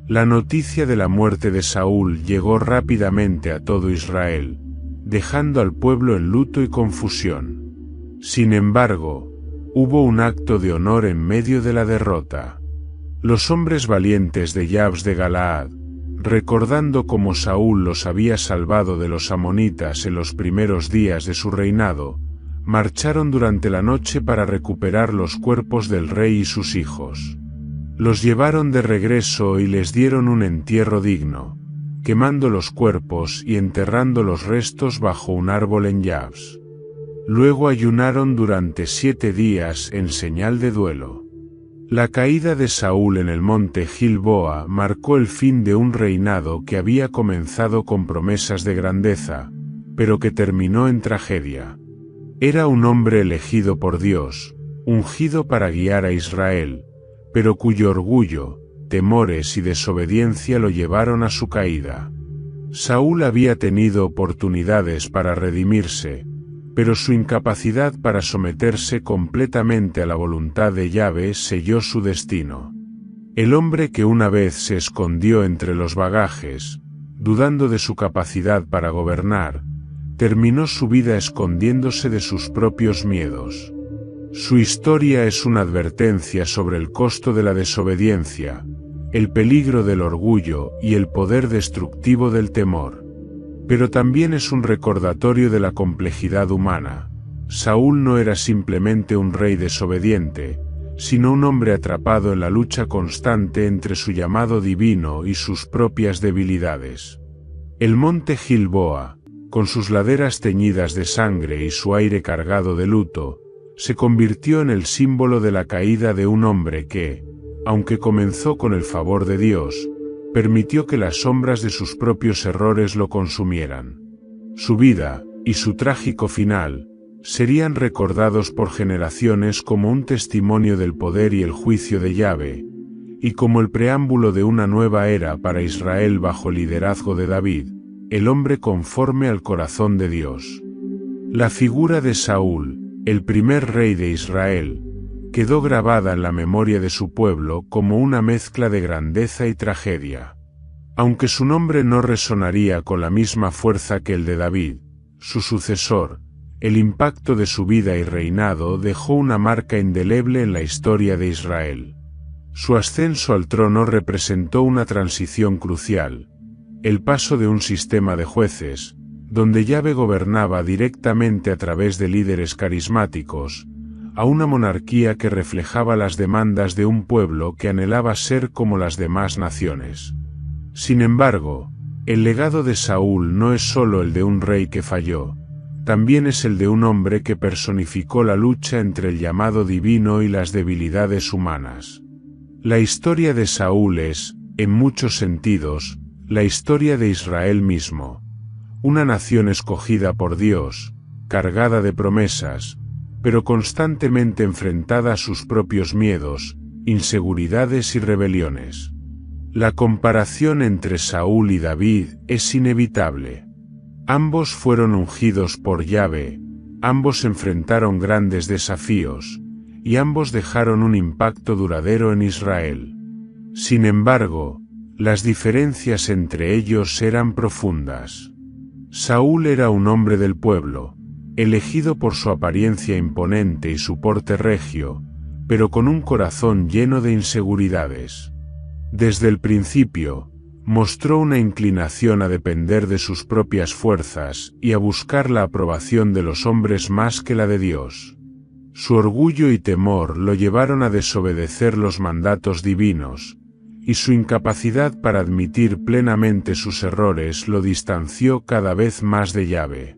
La noticia de la muerte de Saúl llegó rápidamente a todo Israel, dejando al pueblo en luto y confusión. Sin embargo, hubo un acto de honor en medio de la derrota. Los hombres valientes de Yabes de Galaad, recordando cómo Saúl los había salvado de los amonitas en los primeros días de su reinado, marcharon durante la noche para recuperar los cuerpos del rey y sus hijos. Los llevaron de regreso y les dieron un entierro digno, quemando los cuerpos y enterrando los restos bajo un árbol en Yabes. Luego ayunaron durante 7 días en señal de duelo. La caída de Saúl en el monte Gilboa marcó el fin de un reinado que había comenzado con promesas de grandeza, pero que terminó en tragedia. Era un hombre elegido por Dios, ungido para guiar a Israel, pero cuyo orgullo, temores y desobediencia lo llevaron a su caída. Saúl había tenido oportunidades para redimirse, pero su incapacidad para someterse completamente a la voluntad de Yahvé selló su destino. El hombre que una vez se escondió entre los bagajes, dudando de su capacidad para gobernar, terminó su vida escondiéndose de sus propios miedos. Su historia es una advertencia sobre el costo de la desobediencia, el peligro del orgullo y el poder destructivo del temor. Pero también es un recordatorio de la complejidad humana. Saúl no era simplemente un rey desobediente, sino un hombre atrapado en la lucha constante entre su llamado divino y sus propias debilidades. El monte Gilboa, con sus laderas teñidas de sangre y su aire cargado de luto, se convirtió en el símbolo de la caída de un hombre que, aunque comenzó con el favor de Dios, permitió que las sombras de sus propios errores lo consumieran. Su vida, y su trágico final, serían recordados por generaciones como un testimonio del poder y el juicio de Yahvé, y como el preámbulo de una nueva era para Israel bajo el liderazgo de David, el hombre conforme al corazón de Dios. La figura de Saúl, el primer rey de Israel, quedó grabada en la memoria de su pueblo como una mezcla de grandeza y tragedia. Aunque su nombre no resonaría con la misma fuerza que el de David, su sucesor, el impacto de su vida y reinado dejó una marca indeleble en la historia de Israel. Su ascenso al trono representó una transición crucial, el paso de un sistema de jueces, donde Yahvé gobernaba directamente a través de líderes carismáticos, a una monarquía que reflejaba las demandas de un pueblo que anhelaba ser como las demás naciones. Sin embargo, el legado de Saúl no es solo el de un rey que falló, también es el de un hombre que personificó la lucha entre el llamado divino y las debilidades humanas. La historia de Saúl es, en muchos sentidos, la historia de Israel mismo, una nación escogida por Dios, cargada de promesas, pero constantemente enfrentada a sus propios miedos, inseguridades y rebeliones. La comparación entre Saúl y David es inevitable. Ambos fueron ungidos por Yahvé, ambos enfrentaron grandes desafíos, y ambos dejaron un impacto duradero en Israel. Sin embargo, las diferencias entre ellos eran profundas. Saúl era un hombre del pueblo, elegido por su apariencia imponente y su porte regio, pero con un corazón lleno de inseguridades. Desde el principio, mostró una inclinación a depender de sus propias fuerzas y a buscar la aprobación de los hombres más que la de Dios. Su orgullo y temor lo llevaron a desobedecer los mandatos divinos, y su incapacidad para admitir plenamente sus errores lo distanció cada vez más de Yahvé.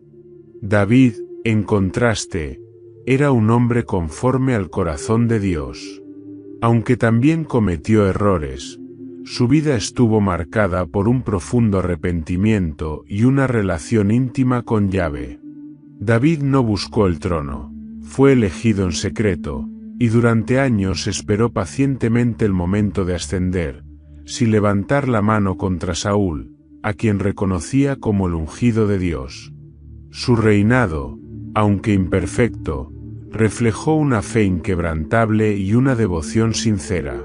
David, en contraste, era un hombre conforme al corazón de Dios. Aunque también cometió errores, su vida estuvo marcada por un profundo arrepentimiento y una relación íntima con Yahvé. David no buscó el trono, fue elegido en secreto, y durante años esperó pacientemente el momento de ascender, sin levantar la mano contra Saúl, a quien reconocía como el ungido de Dios. Su reinado, aunque imperfecto, reflejó una fe inquebrantable y una devoción sincera.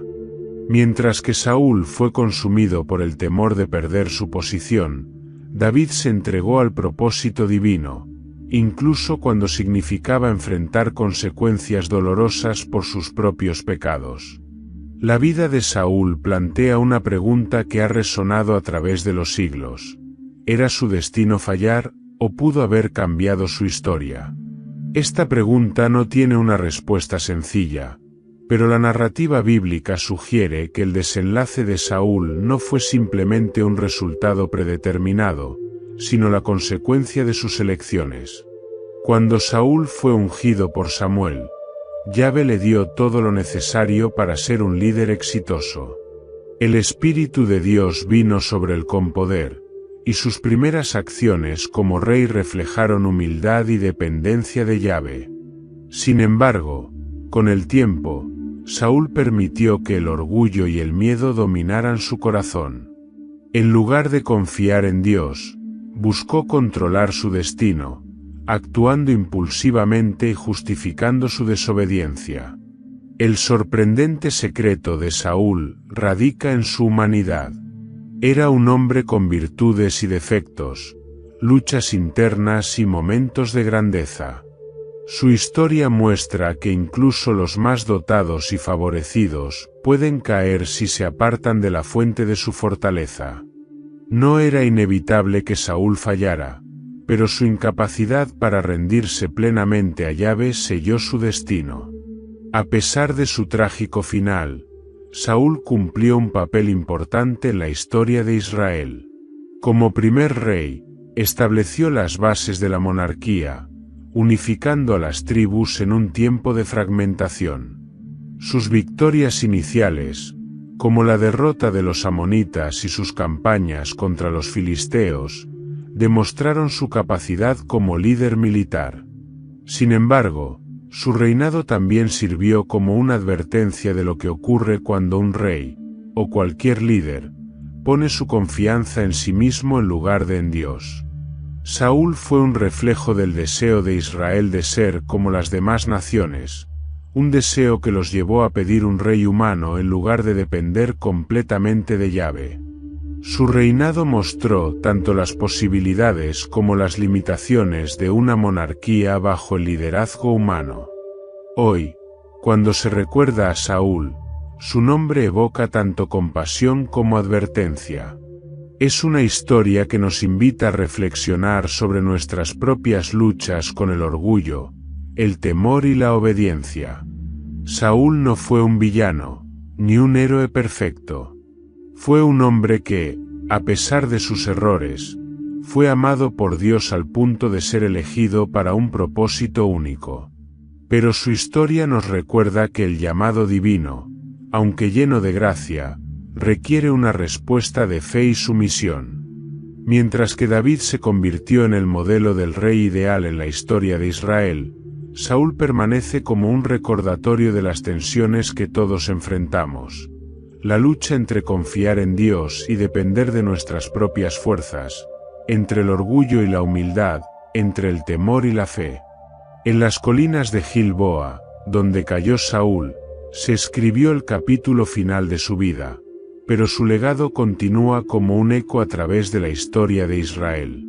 Mientras que Saúl fue consumido por el temor de perder su posición, David se entregó al propósito divino, incluso cuando significaba enfrentar consecuencias dolorosas por sus propios pecados. La vida de Saúl plantea una pregunta que ha resonado a través de los siglos. ¿Era su destino fallar, o pudo haber cambiado su historia? Esta pregunta no tiene una respuesta sencilla, pero la narrativa bíblica sugiere que el desenlace de Saúl no fue simplemente un resultado predeterminado, sino la consecuencia de sus elecciones. Cuando Saúl fue ungido por Samuel, Yahvé le dio todo lo necesario para ser un líder exitoso. El Espíritu de Dios vino sobre él con poder, y sus primeras acciones como rey reflejaron humildad y dependencia de Yahvé. Sin embargo, con el tiempo, Saúl permitió que el orgullo y el miedo dominaran su corazón. En lugar de confiar en Dios, buscó controlar su destino, actuando impulsivamente y justificando su desobediencia. El sorprendente secreto de Saúl radica en su humanidad. Era un hombre con virtudes y defectos, luchas internas y momentos de grandeza. Su historia muestra que incluso los más dotados y favorecidos pueden caer si se apartan de la fuente de su fortaleza. No era inevitable que Saúl fallara, pero su incapacidad para rendirse plenamente a Yahvé selló su destino. A pesar de su trágico final, Saúl cumplió un papel importante en la historia de Israel. Como primer rey, estableció las bases de la monarquía, unificando a las tribus en un tiempo de fragmentación. Sus victorias iniciales, como la derrota de los amonitas y sus campañas contra los filisteos, demostraron su capacidad como líder militar. Sin embargo, su reinado también sirvió como una advertencia de lo que ocurre cuando un rey, o cualquier líder, pone su confianza en sí mismo en lugar de en Dios. Saúl fue un reflejo del deseo de Israel de ser como las demás naciones, un deseo que los llevó a pedir un rey humano en lugar de depender completamente de Yahvé. Su reinado mostró tanto las posibilidades como las limitaciones de una monarquía bajo el liderazgo humano. Hoy, cuando se recuerda a Saúl, su nombre evoca tanto compasión como advertencia. Es una historia que nos invita a reflexionar sobre nuestras propias luchas con el orgullo, el temor y la obediencia. Saúl no fue un villano, ni un héroe perfecto. Fue un hombre que, a pesar de sus errores, fue amado por Dios al punto de ser elegido para un propósito único. Pero su historia nos recuerda que el llamado divino, aunque lleno de gracia, requiere una respuesta de fe y sumisión. Mientras que David se convirtió en el modelo del rey ideal en la historia de Israel, Saúl permanece como un recordatorio de las tensiones que todos enfrentamos. La lucha entre confiar en Dios y depender de nuestras propias fuerzas, entre el orgullo y la humildad, entre el temor y la fe. En las colinas de Gilboa, donde cayó Saúl, se escribió el capítulo final de su vida, pero su legado continúa como un eco a través de la historia de Israel.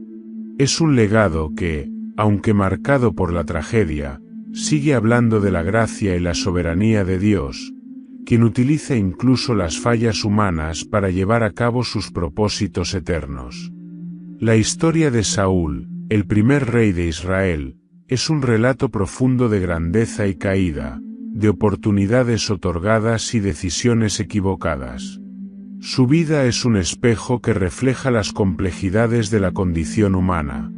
Es un legado que, aunque marcado por la tragedia, sigue hablando de la gracia y la soberanía de Dios, quien utiliza incluso las fallas humanas para llevar a cabo sus propósitos eternos. La historia de Saúl, el primer rey de Israel, es un relato profundo de grandeza y caída, de oportunidades otorgadas y decisiones equivocadas. Su vida es un espejo que refleja las complejidades de la condición humana,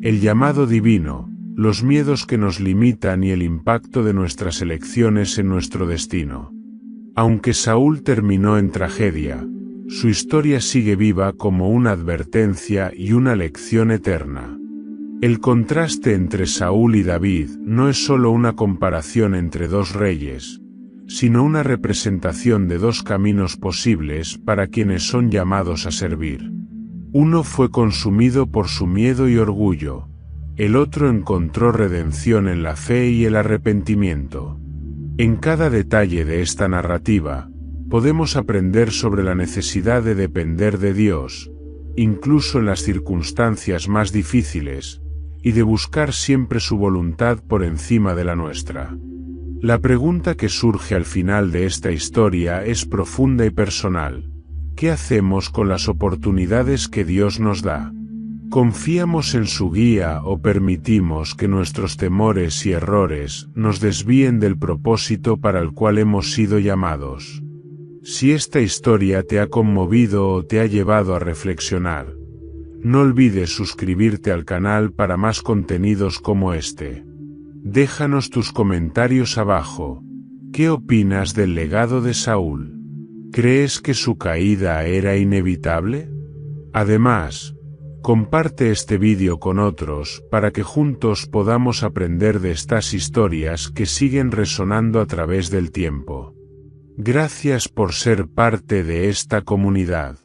el llamado divino, los miedos que nos limitan y el impacto de nuestras elecciones en nuestro destino. Aunque Saúl terminó en tragedia, su historia sigue viva como una advertencia y una lección eterna. El contraste entre Saúl y David no es solo una comparación entre dos reyes, sino una representación de dos caminos posibles para quienes son llamados a servir. Uno fue consumido por su miedo y orgullo, el otro encontró redención en la fe y el arrepentimiento. En cada detalle de esta narrativa, podemos aprender sobre la necesidad de depender de Dios, incluso en las circunstancias más difíciles, y de buscar siempre su voluntad por encima de la nuestra. La pregunta que surge al final de esta historia es profunda y personal. ¿Qué hacemos con las oportunidades que Dios nos da? ¿Confiamos en su guía o permitimos que nuestros temores y errores nos desvíen del propósito para el cual hemos sido llamados? Si esta historia te ha conmovido o te ha llevado a reflexionar, no olvides suscribirte al canal para más contenidos como este. Déjanos tus comentarios abajo. ¿Qué opinas del legado de Saúl? ¿Crees que su caída era inevitable? Además, comparte este vídeo con otros para que juntos podamos aprender de estas historias que siguen resonando a través del tiempo. Gracias por ser parte de esta comunidad.